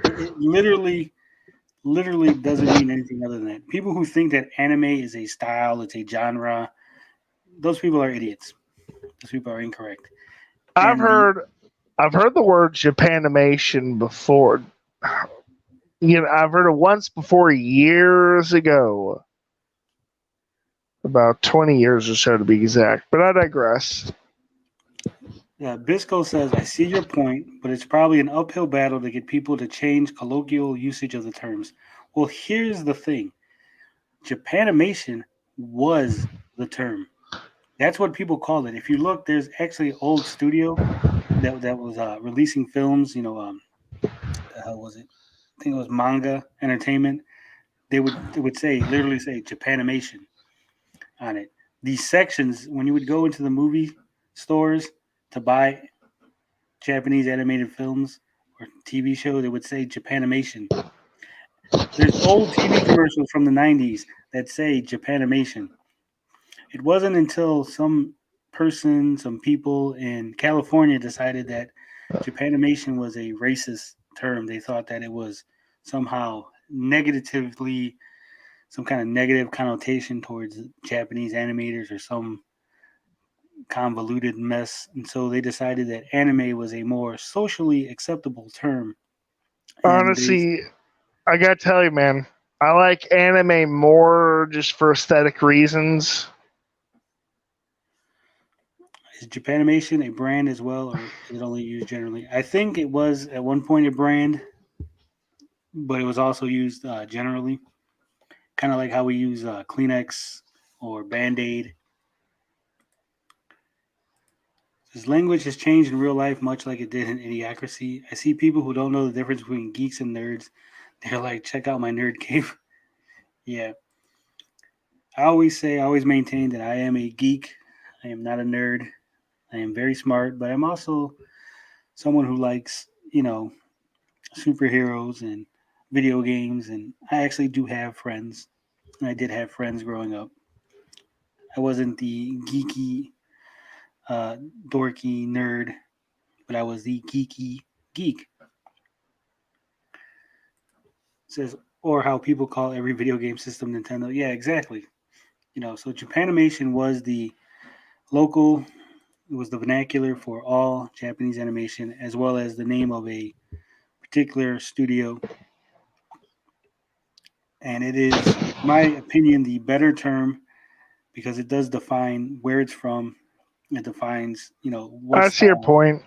It literally doesn't mean anything other than that. People who think that anime is a style, it's a genre, those people are idiots. Those people are incorrect. I've And the heard I've heard the word Japanimation before. I've heard it once before years ago. About 20 years or so to be exact. But I digress. Bisco says, I see your point, but it's probably an uphill battle to get people to change colloquial usage of the terms. Well, here's the thing Japanimation was the term. That's what people call it. If you look, there's actually an old studio that was releasing films. The hell was it? I think it was Manga Entertainment. They would literally say Japanimation on it. These sections, when you would go into the movie stores to buy Japanese animated films or TV shows, they would say Japanimation. There's old TV commercials from the 90s that say Japanimation. It wasn't until some people in California decided that Japanimation was a racist term. They thought that it was somehow negatively, some kind of negative connotation towards Japanese animators or some convoluted mess. And so they decided that anime was a more socially acceptable term. And they Honestly, I gotta tell you, man, I like anime more just for aesthetic reasons. Is Japanimation a brand as well, or is it only used generally? I think it was at one point a brand, but it was also used generally, kind of like how we use Kleenex or Band Aid. His language has changed in real life, much like it did in Idiocracy. I see people who don't know the difference between geeks and nerds. They're like, check out my nerd cave. Yeah. I always maintain that I am a geek. I am not a nerd. I am very smart, but I'm also someone who likes, superheroes and video games. And I actually do have friends. I did have friends growing up. I wasn't the geeky, uh, dorky nerd, but I was the geeky geek. It says, or how people call every video game system Nintendo. Yeah, exactly. So Japanimation was the local, it was the vernacular for all Japanese animation, as well as the name of a particular studio. And it is, in my opinion, the better term because it does define where it's from. It defines, what I see your style. point.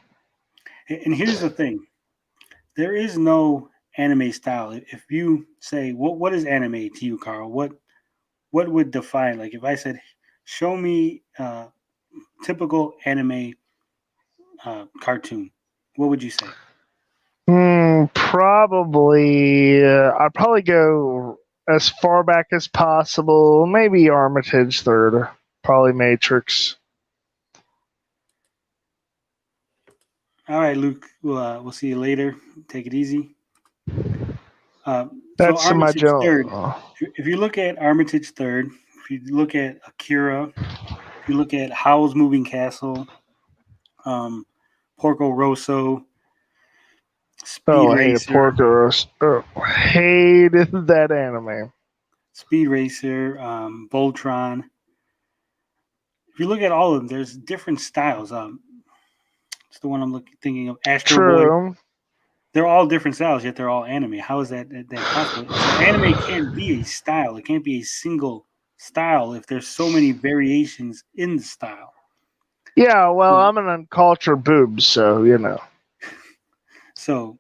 And here's the thing: there is no anime style. If you say, what is anime to you, Carl? What would define? Like if I said, show me typical anime cartoon, what would you say? Probably. I'd probably go as far back as possible. Maybe Armitage third. Probably Matrix. All right, Luke. We'll see you later. Take it easy. So That's my Armitage third. general. If you look at Armitage third, if you look at Akira, if you look at Howl's Moving Castle, um, Porco Rosso, Speed Oh, I hated Racer, Porco. Oh, hated that anime. Voltron. If you look at all of them, there's different styles. It's the one thinking of Astro Boy. True. They're all different styles, yet they're all anime. How is that possible? So anime can't be a style. It can't be a single style if there's so many variations in the style. Yeah, well, So, I'm an uncultured boob, so so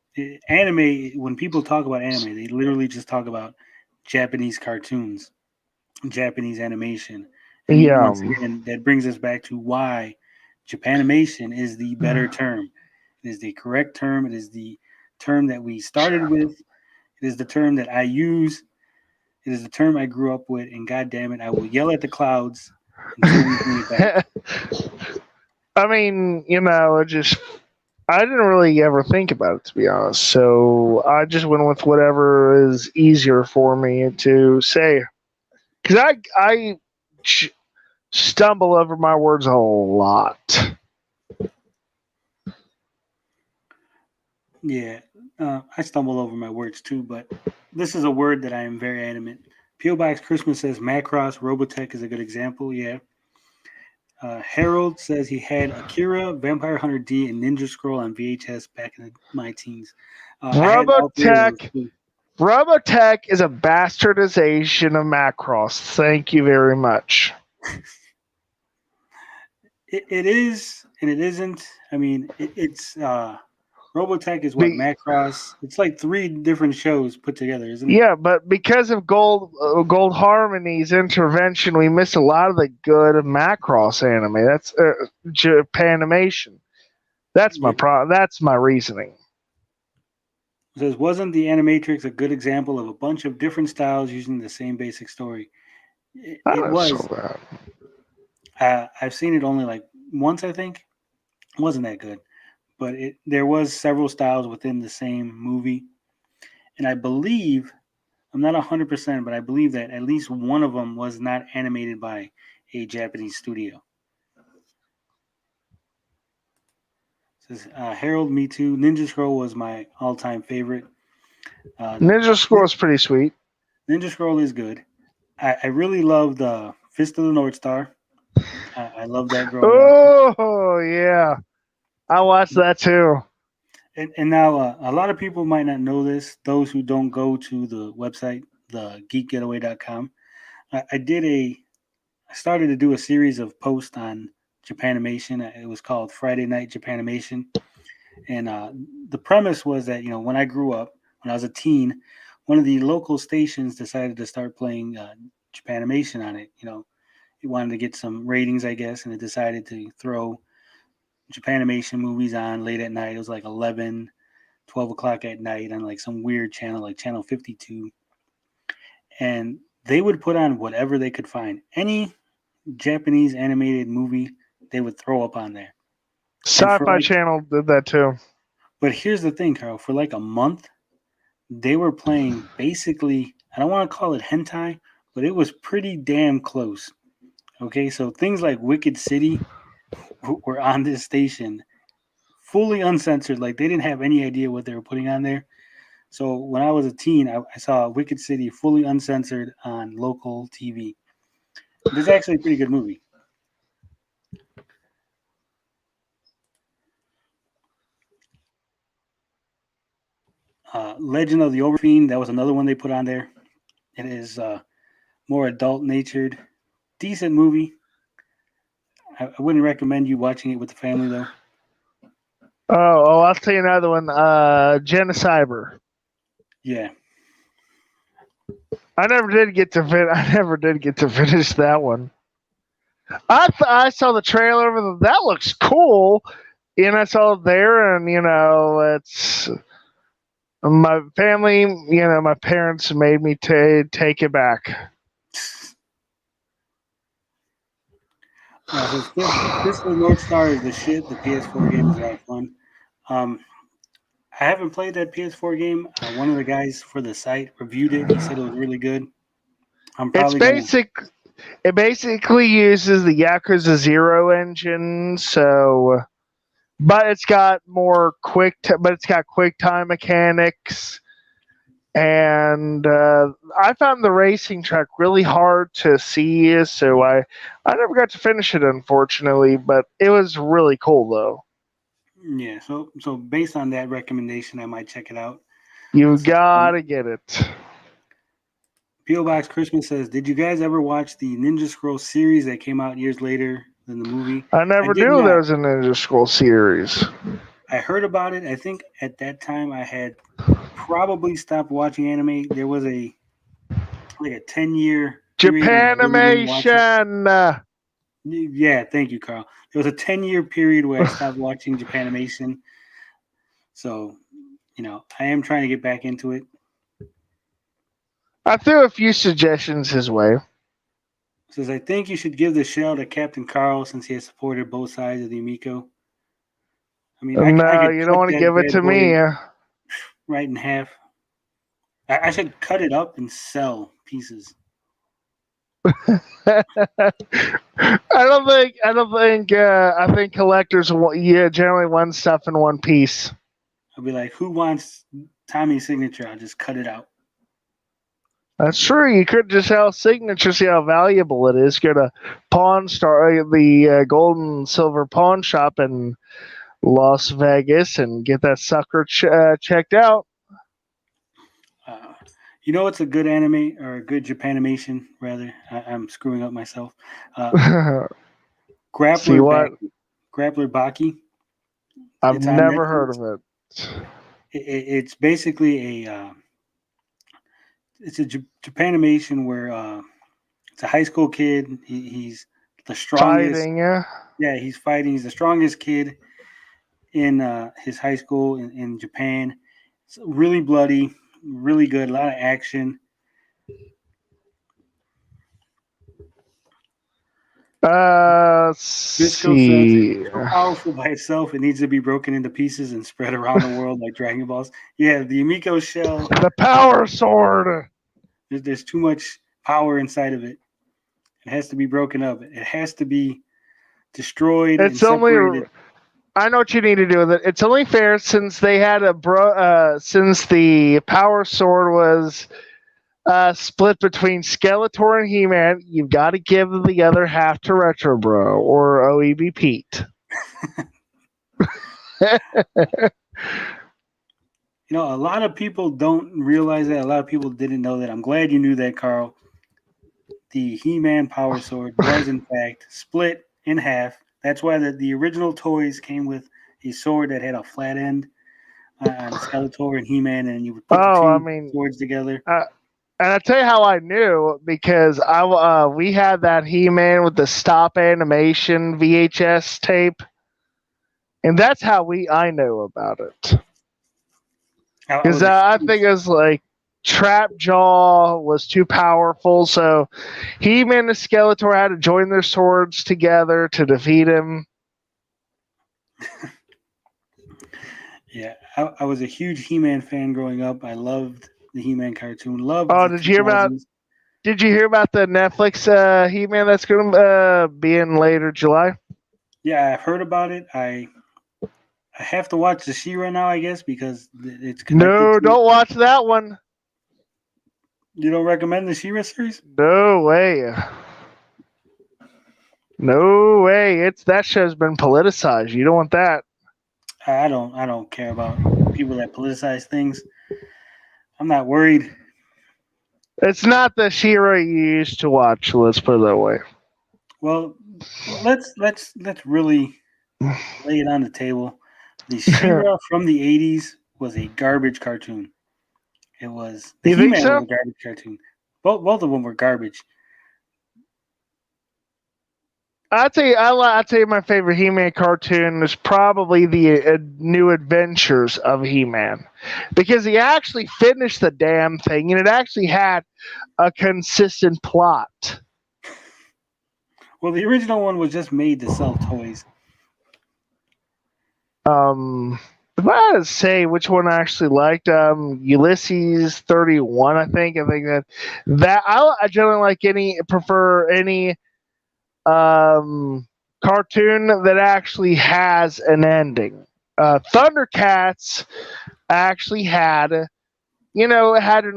anime. When people talk about anime, they literally just talk about Japanese cartoons, Japanese animation, and Yeah. once again, that brings us back to why Japanimation is the better term. It is the correct term. It is the term that we started with. It is the term that I use. It is the term I grew up with, and God damn it, I will yell at the clouds until we bring it back. I mean, it just I didn't really ever think about it, to be honest. So I just went with whatever is easier for me to say. Because I stumble over my words a lot. Yeah, I stumble over my words too, but this is a word that I am very adamant. P.O. Box Christmas says Macross Robotech is a good example. Yeah. Harold says he had Akira, Vampire Hunter D, and Ninja Scroll on VHS back in my teens. I had all three of those Robotech. too. Robotech is a bastardization of Macross. Thank you very much. It is and it isn't. I mean, it's Robotech is what Be, Macross. It's like three different shows put together, isn't it? yeah, but because of Gold Harmony's intervention, we missed a lot of the good Macross anime. That's Japanimation. That's my Yeah. That's my reasoning. It says, wasn't the Animatrix a good example of a bunch of different styles using the same basic story? It I saw was. that. I've seen it only like once, I think. It wasn't that good, but there was several styles within the same movie, and I believe I'm not 100%, but I believe that at least one of them was not animated by a Japanese studio. It says Harold, me too. Ninja Scroll was my all-time favorite. Ninja Scroll is pretty sweet. Ninja Scroll is good. I really loved Fist of the North Star. I loved that growing up. Oh yeah, I watched that too. And now a lot of people might not know this. Those who don't go to the website, the geekgetaway.com. I started to do a series of posts on Japanimation. It was called Friday Night Japanimation. And the premise was that, when I grew up, when I was a teen, one of the local stations decided to start playing Japanimation on it. It wanted to get some ratings, I guess, and it decided to throw Japanimation movies on late at night. It was like 11, 12 o'clock at night on like some weird channel, like channel 52. And they would put on whatever they could find. Any Japanese animated movie they would throw up on there. And for Sci-Fi like, Channel did that too. but here's the thing, Carl. For like a month, they were playing basically. I don't want to call it hentai, but it was pretty damn close. Okay, so things like Wicked City were on this station, fully uncensored. Like they didn't have any idea what they were putting on there. So when I was a teen, I saw Wicked City fully uncensored on local TV. This is actually a pretty good movie. Legend of the Overfiend, that was another one they put on there. It is more adult natured, decent movie. I wouldn't recommend you watching it with the family though. I'll tell you another one. Genocyber. Yeah, I never did get to finish that one. I saw the trailer. That looks cool, and I saw it there, and it's my family. My parents made me take it back. so Fist of the North Star is the shit. The PS4 game is a lot of fun. I haven't played that PS4 game. One of the guys for the site reviewed it. He said it was really good. I'm It's probably gonna. basic. It basically uses the Yakuza Zero engine, but it's got but it's got quick time mechanics, and I found the racing track really hard to see, so I never got to finish it, unfortunately, but it was really cool though. Yeah, so based on that recommendation, I might check it out. You So, gotta get it. P.O. Box Christmas says, "Did you guys ever watch the Ninja Scroll series that came out years later than the movie?" I I never did knew there not. was a Ninja Scroll series. I heard about it. I think at that time I had probably stopped watching anime. There was a 10-year period where I really didn't watch it. Japanimation. Yeah, thank you, Carl. There was a 10-year period where I stopped watching Japanimation. So, I am trying to get back into it. I threw a few suggestions his way. Says, I think you should give the shout to Captain Carl since he has supported both sides of the Amico. I mean, I No, could you don't cut want to that give it bad to boy me. right in half. I should cut it up and sell pieces. I think collectors generally want stuff in one piece. I'll be like, who wants Tommy's signature? I'll just cut it out. That's true. You could just sell signature, see how valuable it is. Go to the gold and silver pawn shop in Las Vegas, and get that sucker checked out. Uh, you know what's a good anime or a good Japanimation, rather? I'm screwing up myself. Uh, See Grappler what? Baki. Grappler Baki. I've It's on never heard Netflix. of it. It's basically it's a Japanimation where it's a high school kid. He's the strongest. Fighting, yeah. Yeah, he's fighting. He's the strongest kid in his high school in Japan. It's really bloody, really good. A lot of action. Let's Bisco says see. it's so powerful by itself, it needs to be broken into pieces and spread around the world like Dragon Balls. Yeah, the Amico shell, The power sword. there's too much power inside of it. It has to be broken up. It has to be destroyed and It's only. separated. I know what you need to do with it. It's only fair since they had since the power sword was split between Skeletor and He-Man. You've got to give the other half to Retro Bro or OEB Pete. You know, a lot of people don't realize that. A lot of people didn't know that. I'm glad you knew that, Carl. The He-Man Power Sword was, in fact, split in half. That's why the original toys came with a sword that had a flat end on Skeletor and He-Man, and you would put the Oh, I two mean, swords together. and I tell you how I knew because we had that He-Man with the stop animation VHS tape, and that's how I knew about it. I Because was a I huge think it was like Trap Jaw was too powerful, so He-Man and Skeletor had to join their swords together to defeat him. Yeah, I was a huge He-Man fan growing up. I loved the He-Man cartoon. Loved Oh, the did you hear about? 2000s. Did you hear about the Netflix He-Man that's going to be in later July? Yeah, I've heard about it. I have to watch the She-Ra now, I guess, because it's connected No, to it. don't watch that one. You don't recommend the She-Ra series? No way. No way. It's that show's been politicized. You don't want that. I don't care about people that politicize things. I'm not worried. It's not the She-Ra you used to watch. Let's put it that way. Well, let's really lay it on the table. The She-Ra from the '80s was a garbage cartoon. It was the You think He-Man was so? a garbage cartoon. Both of them were garbage. I'll tell you my favorite He-Man cartoon is probably the New Adventures of He-Man, because he actually finished the damn thing and it actually had a consistent plot. Well, the original one was just made to sell toys. If I had to say which one I actually liked, Ulysses 31, I think that I generally prefer any cartoon that actually has an ending. Thundercats actually had an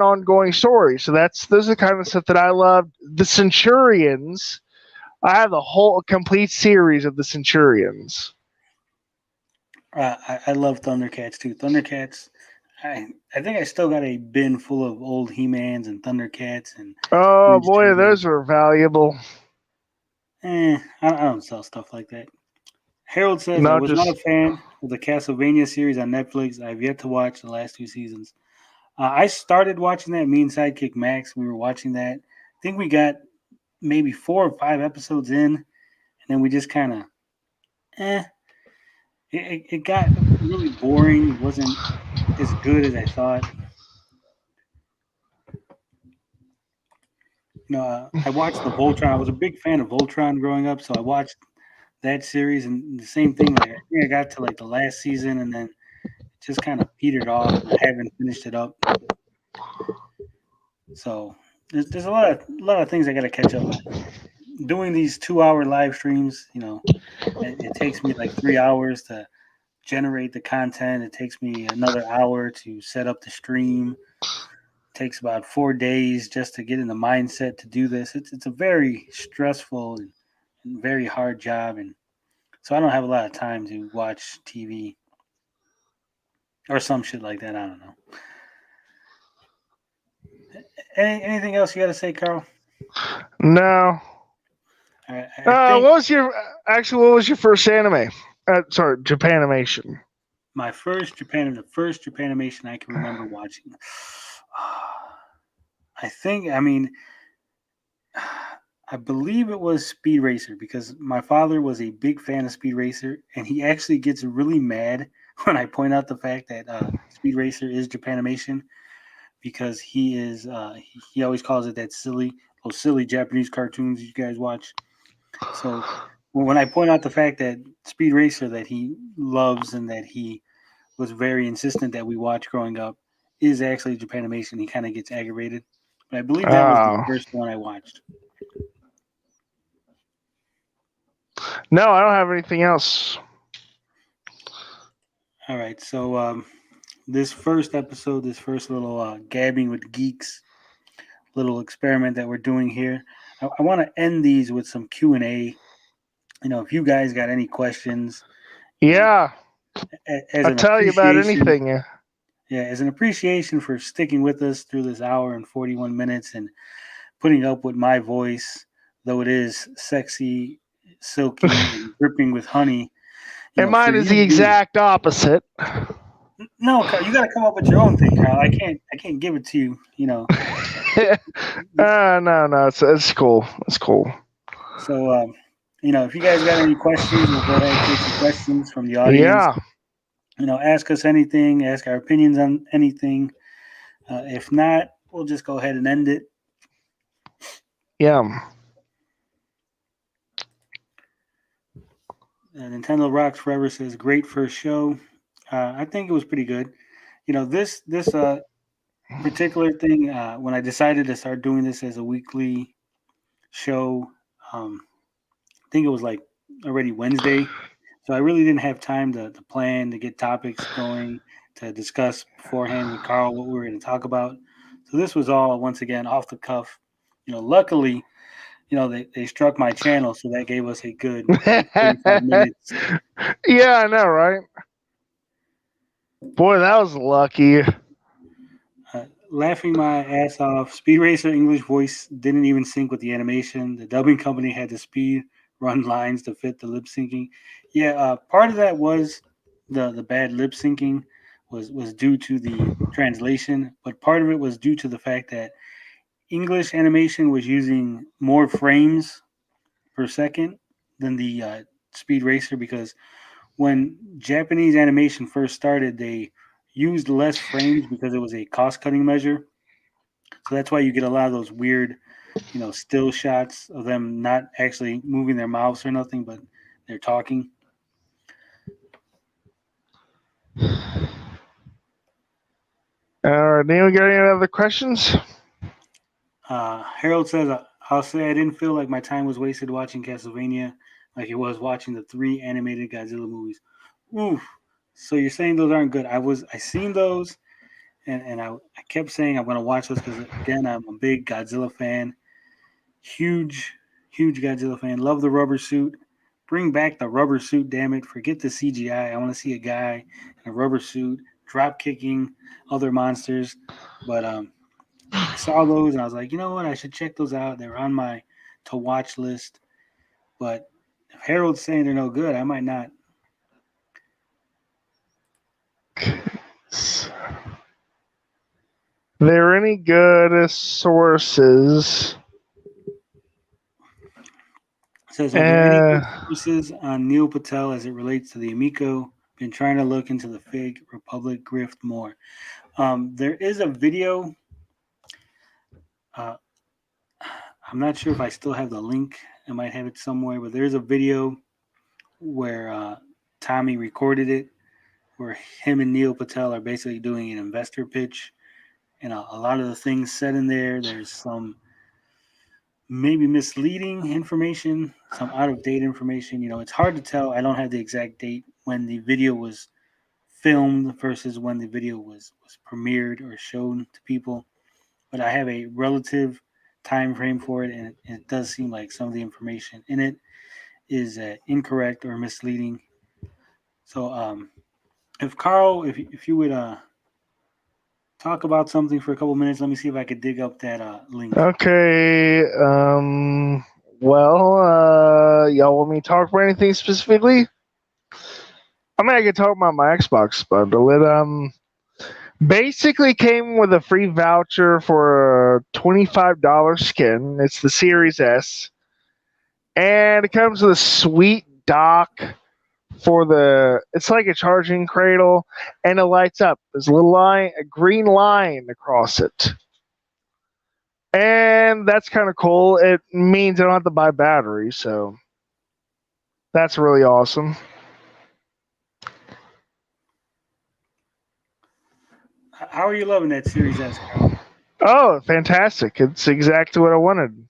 ongoing story, so those are the kind of stuff that I loved. The Centurions, I have the whole complete series of the Centurions. I love Thundercats too. Thundercats. I think I still got a bin full of old He-Mans and Thundercats and Oh Ninja boy, Turtles. those are valuable. I don't sell stuff like that. Harold says I Not was not a just fan of the Castlevania series on Netflix. I've yet to watch the last two seasons. I started watching that. Me and Sidekick Max, we were watching that. I think we got maybe 4 or 5 episodes in, and then we just kind of, eh. It got really boring. It wasn't as good as I thought. I watched the Voltron. I was a big fan of Voltron growing up, so I watched that series, and the same thing. Like I think I got to like the last season, and then it just kind of petered off, and I haven't finished it up. So there's a lot of things I got to catch up on. Doing these 2 hour live streams, it takes me like 3 hours to generate the content. It takes me another hour to set up the stream. It takes about 4 days just to get in the mindset to do this. It's a very stressful and very hard job, and so I don't have a lot of time to watch TV or some shit like that. I don't know. Anything else you got to say, Carl? No. I think What was your first anime? Sorry, Japanimation. the first Japanimation I can remember watching. I believe it was Speed Racer because my father was a big fan of Speed Racer, and he actually gets really mad when I point out the fact that Speed Racer is Japanimation because he always calls it those silly Japanese cartoons you guys watch. So when I point out the fact that Speed Racer that he loves and that he was very insistent that we watch growing up is actually Japanimation, he kind of gets aggravated. But I believe that was the Oh. first one I watched. No, I don't have anything else. All right, so this first episode, this first little gabbing with geeks, little experiment that we're doing here, I want to end these with some Q&A. If you guys got any questions, Yeah, as I'll an tell you about appreciation, anything. as an appreciation for sticking with us through this hour and 41 minutes and putting up with my voice, though it is sexy, silky, and dripping with honey. And For mine is you, the exact opposite. no, Carl, you got to come up with your own thing, Carl. I can't give it to you. No, it's cool. It's cool. So, if you guys got any questions, we'll go ahead and take some questions from the audience. Yeah. Ask us anything, ask our opinions on anything. If not, we'll just go ahead and end it. Yeah. Nintendo Rocks Forever says, great first show. I think it was pretty good. This particular thing, when I decided to start doing this as a weekly show, I think it was like already Wednesday. So I really didn't have time to plan, to get topics going, to discuss beforehand with Carl what we were going to talk about. So this was all, once again, off the cuff. Luckily, they struck my channel, so that gave us a good 45 minutes. Yeah, I know, right? Boy, that was lucky. Laughing my ass off. Speed Racer English voice didn't even sync with the animation. The dubbing company had to speed run lines to fit the lip syncing. Yeah, part of that was the bad lip syncing was due to the translation, but part of it was due to the fact that English animation was using more frames per second than the Speed Racer because when Japanese animation first started, they used less frames because it was a cost cutting measure. So that's why you get a lot of those weird, still shots of them not actually moving their mouths or nothing, but they're talking. All right, anyone got any other questions? Harold says, I'll say I didn't feel like my time was wasted watching Castlevania like it was watching the 3 animated Godzilla movies. Oof. So you're saying those aren't good. I seen those, and I kept saying I'm going to watch those because, again, I'm a big Godzilla fan. Huge Godzilla fan. Love the rubber suit. Bring back the rubber suit, damn it. Forget the CGI. I want to see a guy in a rubber suit drop kicking other monsters. But I saw those and I was like, you know what? I should check those out. They're on my to watch list. But if Harold's saying they're no good, I might not. There any good sources? It says, are there any good sources on Neil Patel as it relates to the Amico? Been trying to look into the Fig Republic grift more. There is a video. I'm not sure if I still have the link. I might have it somewhere, but there's a video where Tommy recorded it, where him and Neil Patel are basically doing an investor pitch, and a lot of the things said in there's some maybe misleading information, some out of date information. It's hard to tell. I don't have the exact date when the video was filmed versus when the video was premiered or shown to people, but I have a relative time frame for it, and it does seem like some of the information in it is incorrect or misleading. So, if Carl, if you would talk about something for a couple minutes, let me see if I could dig up that link. Okay. Well, y'all want me to talk about anything specifically? I mean, I could talk about my Xbox bundle. It basically came with a free voucher for a $25 skin. It's the Series S, and it comes with a sweet dock for it's like a charging cradle, and it lights up. There's a green line across it. And that's kind of cool. It means I don't have to buy batteries, so that's really awesome. How are you loving that Series S, Carl? Oh, fantastic. It's exactly what I wanted.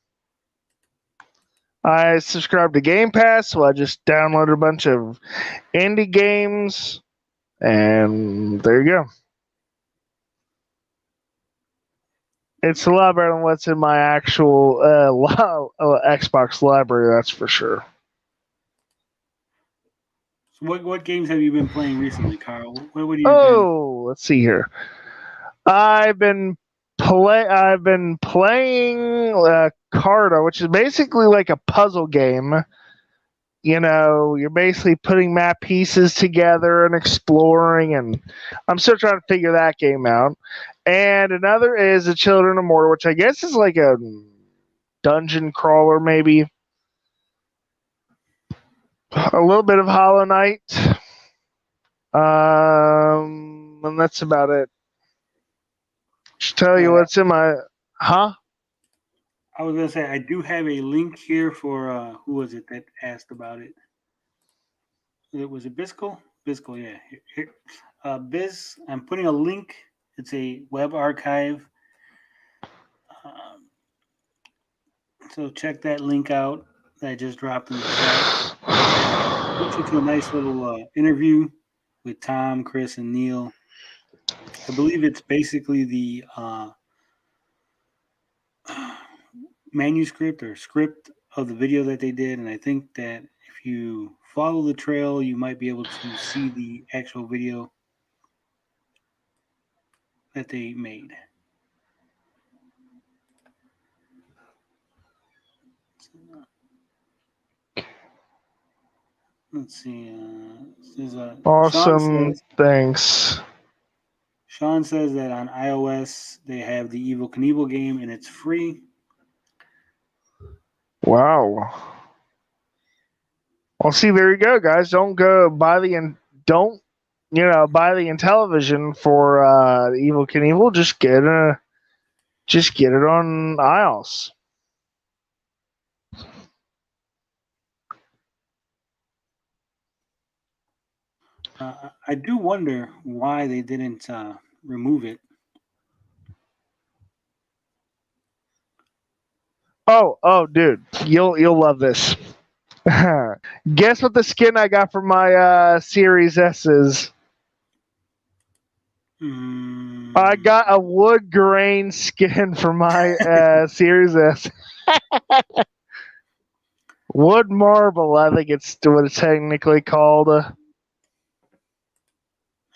I subscribed to Game Pass, so I just downloaded a bunch of indie games, and there you go. It's a lot better than what's in my actual Xbox library, that's for sure. So what games have you been playing recently, Carl? What have you been? Let's see here. I've been playing Carta, which is basically like a puzzle game. You're basically putting map pieces together and exploring, and I'm still trying to figure that game out. And another is The Children of Mortar, which I guess is like a dungeon crawler, maybe. A little bit of Hollow Knight. And that's about it. Just tell you what's in my... Huh? I was going to say, I do have a link here for, who was it that asked about it? Was it Bisco? Bisco, yeah. Here. Biz, I'm putting a link. It's a web archive. So check that link out that I just dropped in the chat. It puts you to a nice little interview with Tom, Chris, and Neil. I believe it's basically the manuscript or script of the video that they did, and I think that if you follow the trail, you might be able to see the actual video that they made. Let's see. Awesome. Thanks. Sean says that on iOS they have the Evil Knievel game and it's free. Wow. Well, see, there you go, guys. Don't go buy the Intellivision for Evil Knievel. Just get it on iOS. I do wonder why they didn't remove it. Oh, dude, you'll love this. Guess what the skin I got for my Series S is? I got a wood grain skin for my Series S. Wood marble, I think it's what it's technically called.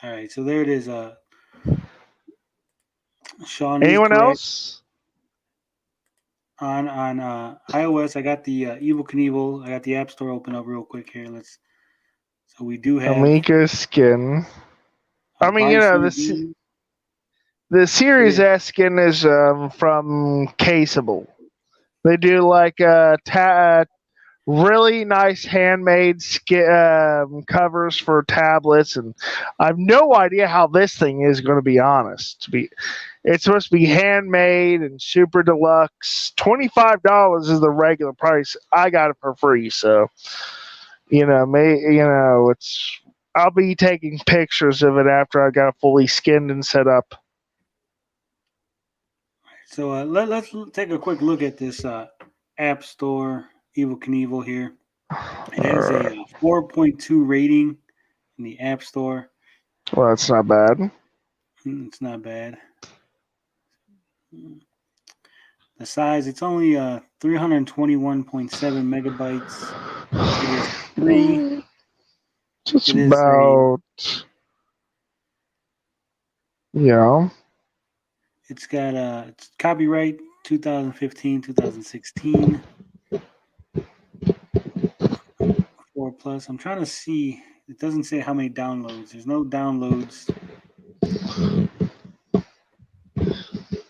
All right, so there it is. Sean. Anyone else? On iOS, I got the Evil Knievel. I got the App Store open up real quick here. So we do have Amico skin. I mean, the Series S skin is from Caseable. They do like really nice handmade covers for tablets, and I have no idea how this thing is going to be honest. It's supposed to be handmade and super deluxe. $25 is the regular price. I got it for free, so It's. I'll be taking pictures of it after I got it fully skinned and set up. So let's take a quick look at this App Store Evil Knievel here. It has a 4.2 rating in the App Store. Well, that's not bad. It's not bad. The size, it's only 321.7 megabytes. It is free. Just It is about. Yeah. It's got it's copyright 2015, 2016. 4 plus. I'm trying to see. It doesn't say how many downloads. There's no downloads.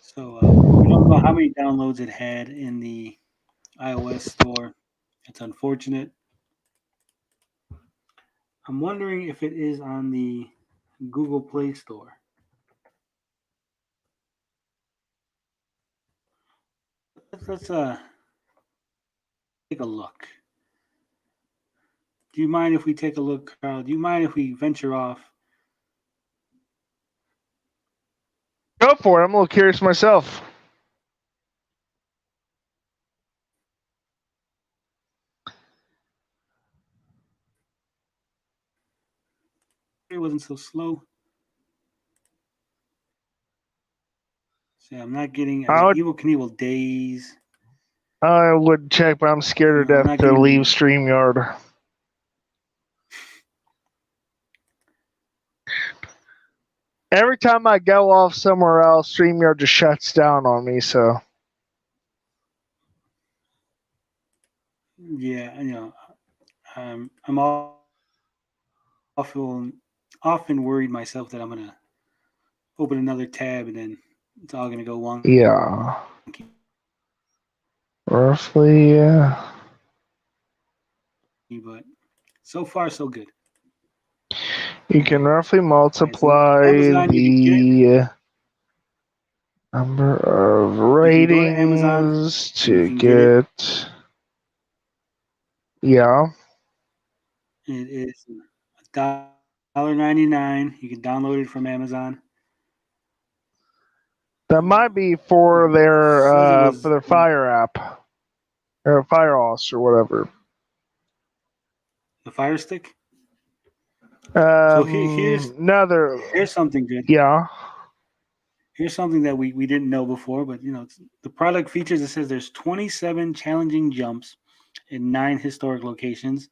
So we don't know how many downloads it had in the iOS store. It's unfortunate. I'm wondering if it is on the Google Play Store. Let's take a look. Do you mind if we take a look, Carl? Do you mind if we venture off? Go for it. I'm a little curious myself. It wasn't so slow. See, I'm not getting. I got Evil Knievel Days. I would check, but I'm scared to death to leave StreamYard. Every time I go off somewhere else, StreamYard just shuts down on me, so. Yeah, I'm often worried myself that I'm gonna open another tab and then it's all gonna go wonky. Yeah. Roughly, yeah. But so far, so good. You can roughly multiply the number of ratings to get. Yeah. It is $1.99. You can download it from Amazon. That might be for their Fire app or FireOS or whatever. The Fire Stick. So here's something good. Yeah. Here's something that we didn't know before, but the product features. It says there's 27 challenging jumps in 9 historic locations.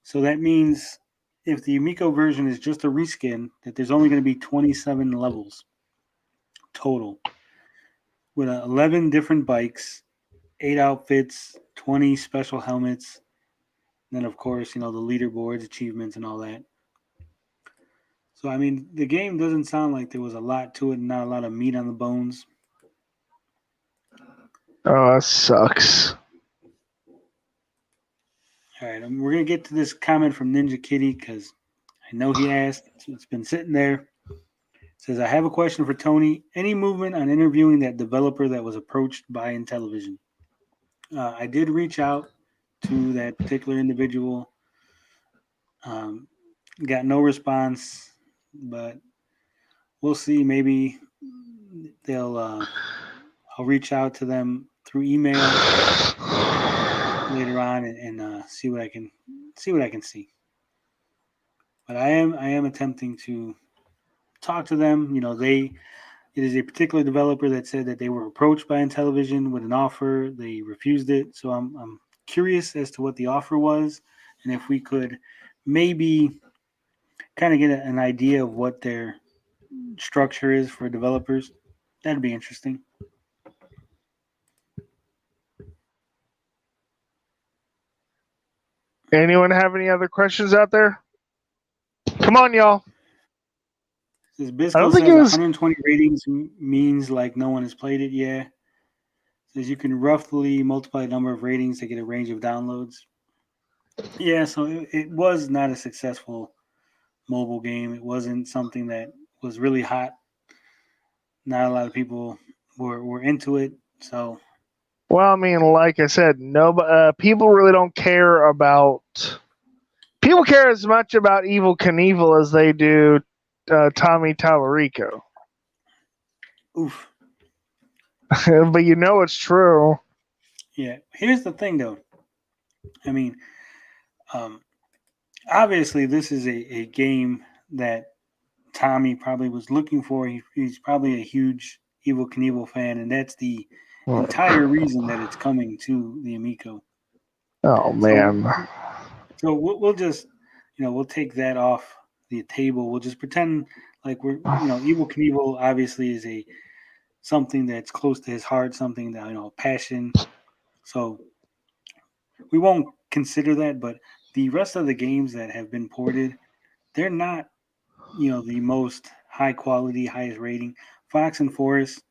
So that means if the Amico version is just a reskin, that there's only going to be 27 levels total, with 11 different bikes, 8 outfits, 20 special helmets, and then of course the leaderboards, achievements, and all that. So I mean, the game doesn't sound like there was a lot to it, and not a lot of meat on the bones. Oh, that sucks. All right, we're gonna get to this comment from Ninja Kitty because I know he asked. It's been sitting there. It says, I have a question for Tony. Any movement on interviewing that developer that was approached by Intellivision? I did reach out to that particular individual. Got no response, but we'll see. Maybe I'll reach out to them through email later on and see what I can see. But I am attempting to talk to them. It is a particular developer that said that they were approached by Intellivision with an offer. They refused it. So I'm curious as to what the offer was, and if we could maybe kind of get an idea of what their structure is for developers. That'd be interesting. Anyone have any other questions out there? Come on, y'all. This Bisco says 120 ratings means like no one has played it yet. Says you can roughly multiply the number of ratings to get a range of downloads. Yeah, so it was not a successful mobile game. It wasn't something that was really hot. Not a lot of people were into it. So, well, I mean, like I said, people really don't care about People care as much about Evil Knievel as they do Tommy Tallarico. Oof. But you know it's true. Yeah. Here's the thing, though. I mean, um, obviously, this is a game that Tommy probably was looking for. He's probably a huge Evil Knievel fan, and that's the entire reason that it's coming to the Amico. Oh So, man. so we'll just, we'll take that off the table. We'll just pretend like we're, Evil Knievel obviously is something that's close to his heart, something that passion. So we won't consider that, but the rest of the games that have been ported, they're not, the most high quality, highest rating. Fox and Forest,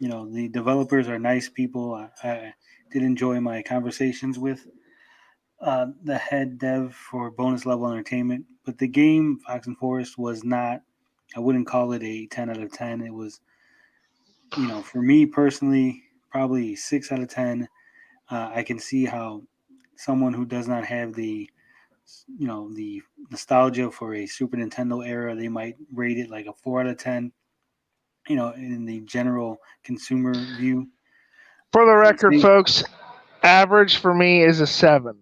the developers are nice people. I did enjoy my conversations with the head dev for Bonus Level Entertainment, but the game Fox and Forest was not. I wouldn't call it a 10 out of 10. It was, for me personally, probably 6 out of 10. I can see how someone who does not have the nostalgia for a Super Nintendo era, they might rate it like a 4 out of 10. In the general consumer view. For the record, Same, folks, average for me is a 7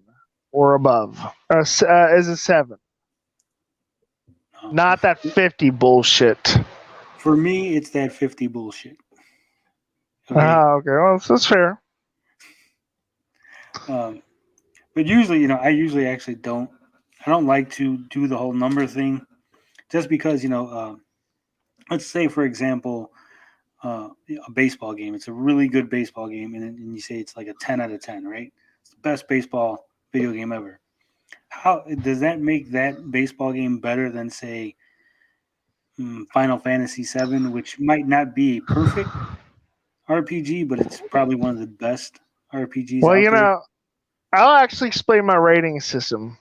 or above. Is a 7. Not that 50 bullshit. for me, it's that 50 bullshit. Okay. Okay, well, that's fair. But usually, I usually actually don't. I don't like to do the whole number thing, just because let's say for example, a baseball game. It's a really good baseball game, and you say it's like a 10 out of 10, right? It's the best baseball video game ever. How does that make that baseball game better than say Final Fantasy VII, which might not be a perfect RPG, but it's probably one of the best RPGs Well, out there? I'll actually explain my rating system.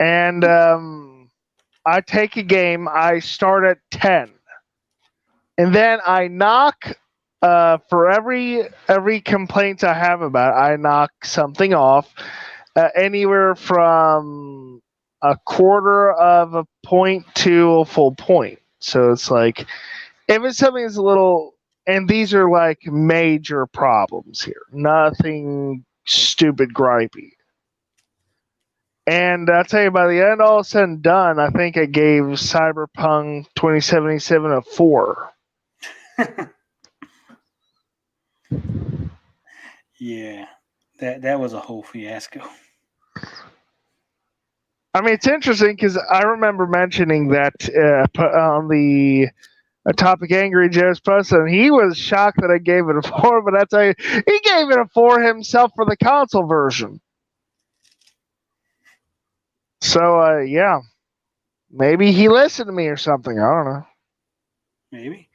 And I take a game, I start at 10. And then I knock for every complaint I have about it, I knock something off anywhere from a quarter of a point to a full point. So it's like if it's something that's a little, and these are like major problems here, nothing stupid gripey. And I'll tell you, by the end, all said and done, I think I gave Cyberpunk 2077 a 4. Yeah, that was a whole fiasco. I mean, it's interesting because I remember mentioning that on the Topic Angry Joe's post, and he was shocked that I gave it a 4, but I tell you, he gave it a 4 himself for the console version. So, yeah, maybe he listened to me or something. I don't know. Maybe.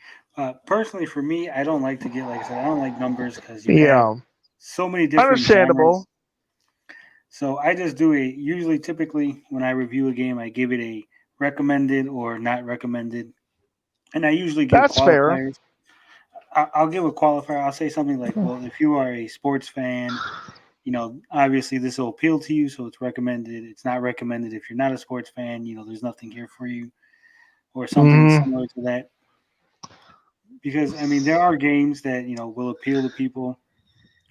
Personally, for me, I don't like to get, like I said, I don't like numbers because you have Yeah, so many different understandable. genres. So I just usually, typically, when I review a game, I give it a recommended or not recommended. And I usually give That's fair. qualifiers. I'll give a qualifier. I'll say something like, well, if you are a sports fan, obviously this will appeal to you, so it's recommended. It's not recommended if you're not a sports fan, there's nothing here for you, or something Mm. similar to that. Because, I mean, there are games that, will appeal to people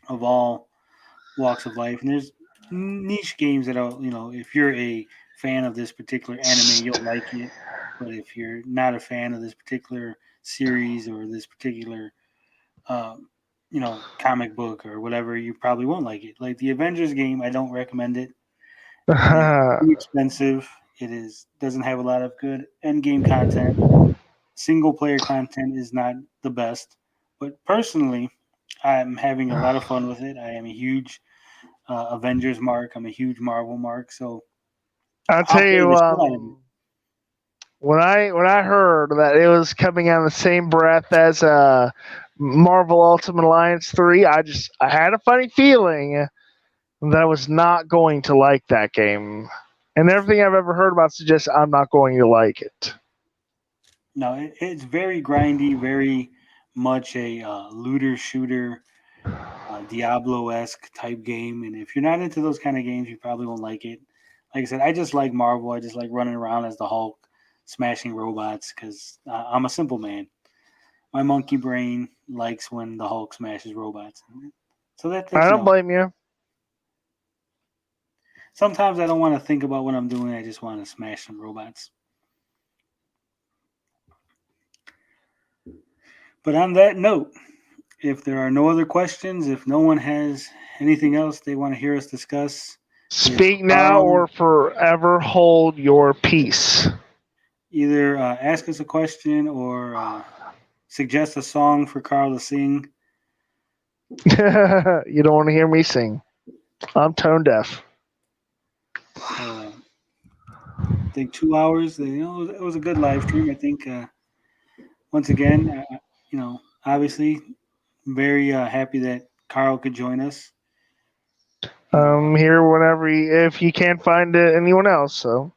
of all walks of life. And there's niche games that are, if you're a fan of this particular anime, you'll like it. But if you're not a fan of this particular series or this particular, comic book or whatever, you probably won't like it. Like the Avengers game, I don't recommend it. It is too expensive. Doesn't have a lot of good end game content. Single player content is not the best. But personally, I'm having a lot of fun with it. I am a huge Avengers mark. I'm a huge Marvel mark. So I'll I'll tell play you, the shit out of it. when I heard that it was coming out in the same breath as Marvel Ultimate Alliance 3, I had a funny feeling that I was not going to like that game. And everything I've ever heard about suggests I'm not going to like it. No, it's very grindy, very much a looter shooter, Diablo esque type game. And if you're not into those kind of games, you probably won't like it. like I said, I just like Marvel. I just like running around as the Hulk, smashing robots because I'm a simple man. My monkey brain likes when the Hulk smashes robots. So I that's don't blame you. Sometimes I don't want to think about what I'm doing. I just want to smash some robots. But on that note, if there are no other questions, if no one has anything else they want to hear us discuss, if Speak now Carl or forever hold your peace. either ask us a question or suggest a song for Carl to sing. You don't want to hear me sing. I'm tone deaf. So I think 2 hours. It was a good live stream. I think once again, obviously very happy that Carl could join us. I'm here whenever if you can't find anyone else. So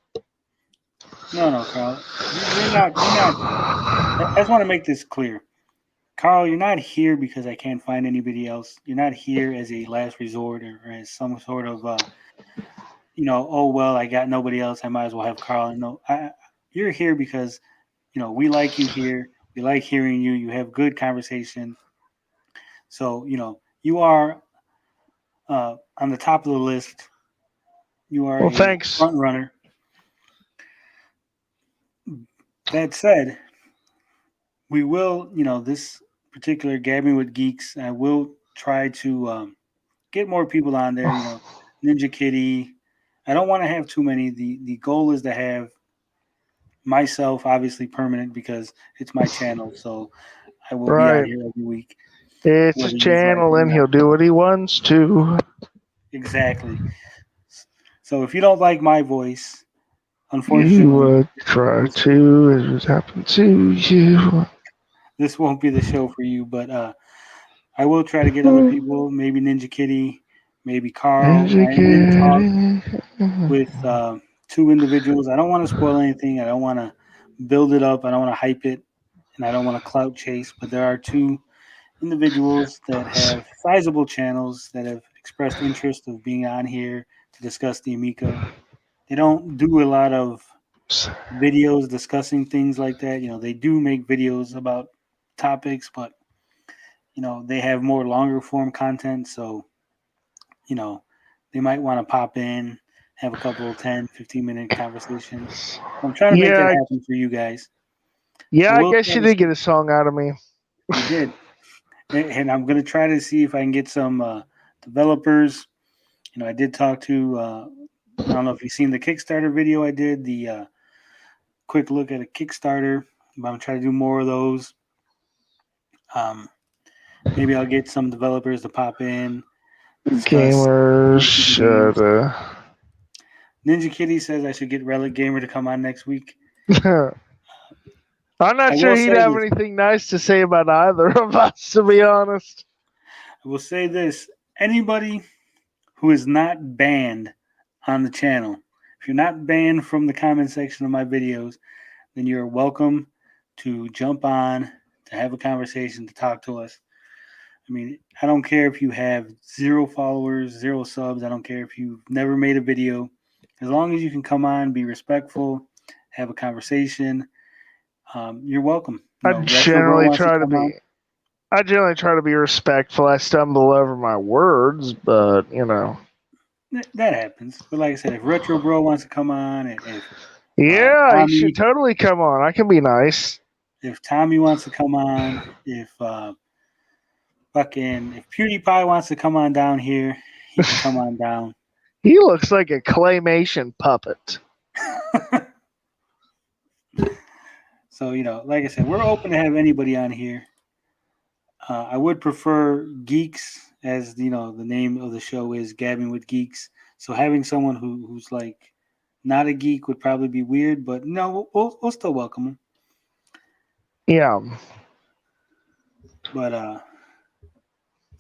No, Carl, you're not. You're not. I just want to make this clear. Carl, you're not here because I can't find anybody else. You're not here as a last resort or as some sort of, oh well, I got nobody else. I might as well have Carl. No, you're here because we like you here. We like hearing you. You have good conversation. So you are on the top of the list. You are well, a thanks. front runner. That said, we will, this particular Gabbing with Geeks, I will try to get more people on there. Ninja Kitty. I don't want to have too many. The goal is to have myself obviously permanent because it's my channel, so I will be on Right. here every week, It's his whether you like channel it or and not. he'll do what he wants to. Exactly. So if you don't like my voice, You unfortunately, would try to. It would happen to you. this won't be the show for you. But I will try to get other people, maybe Ninja Kitty, maybe Carl. I am in talk with two individuals. I don't want to spoil anything. I don't want to build it up. I don't want to hype it, and I don't want to clout chase. But there are two individuals that have sizable channels that have expressed interest of being on here to discuss the Amico. They don't do a lot of videos discussing things like that. They do make videos about topics, but they have more longer form content. So, you know, they might want to pop in, have a couple 10, 15-minute conversations. I'm trying to make that Yeah, happen for you guys. yeah. I I will guess try you to did see. get a song out of me. You did. And I'm going to try to see if I can get some developers. I did talk to, I don't know if you've seen the Kickstarter video I did, the quick look at a Kickstarter. But I'm trying to do more of those. Um, Maybe I'll get some developers to pop in, discuss Gamers the games. should. Ninja Kitty says I should get Relic Gamer to come on next week. I'm not I sure will he'd say have this. anything nice to say about either of us, to be honest. I will say this. Anybody who is not banned on the channel, if you're not banned from the comment section of my videos, then you're welcome to jump on, to have a conversation, to talk to us. I mean, I don't care if you have 0 followers, 0 subs. I don't care if you've never made a video. As long as you can come on, be respectful, have a conversation, you're welcome. I Retro Bro generally wants to try to come be. on. I generally try to be respectful. I stumble over my words, but That happens. But like I said, if Retro Bro wants to come on, if Yeah, he should Tommy, totally come on. I can be nice. if Tommy wants to come on, if if PewDiePie wants to come on down here, he can come on down. He looks like a claymation puppet. So like I said, we're open to have anybody on here. I would prefer Geeks, as the name of the show is Gabbing with Geeks. So having someone who's like not a geek would probably be weird, but no, we'll still welcome them. Yeah. But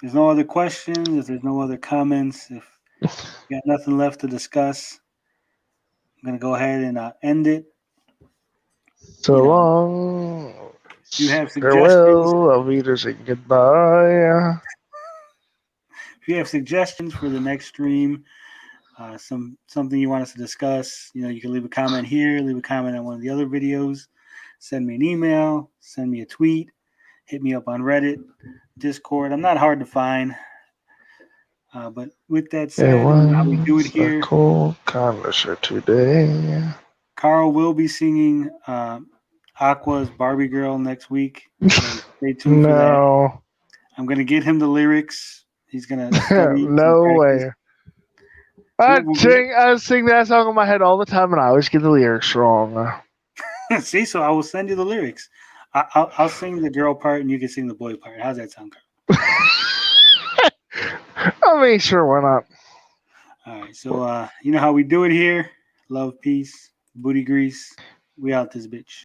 there's no other questions, if there's no other comments, if you got nothing left to discuss, I'm gonna go ahead and end it. So You know, long. if you have suggestions, Farewell. Auf Wiedersehen. Goodbye. if you have suggestions for the next stream, something you want us to discuss, you can leave a comment here, leave a comment on one of the other videos, send me an email, send me a tweet, hit me up on Reddit, Discord. I'm not hard to find. But with that said, how we do it here. Cold connoisseur today. Carl will be singing Aqua's Barbie Girl next week. So stay tuned for that. I'm gonna get him the lyrics. He's gonna study. No way. I sing that song in my head all the time, and I always get the lyrics wrong. See, so I will send you the lyrics. I'll sing the girl part, and you can sing the boy part. How's that sound, Carl? I mean, sure, why not? All right, so you know how we do it here. Love, peace, booty grease. We out this bitch.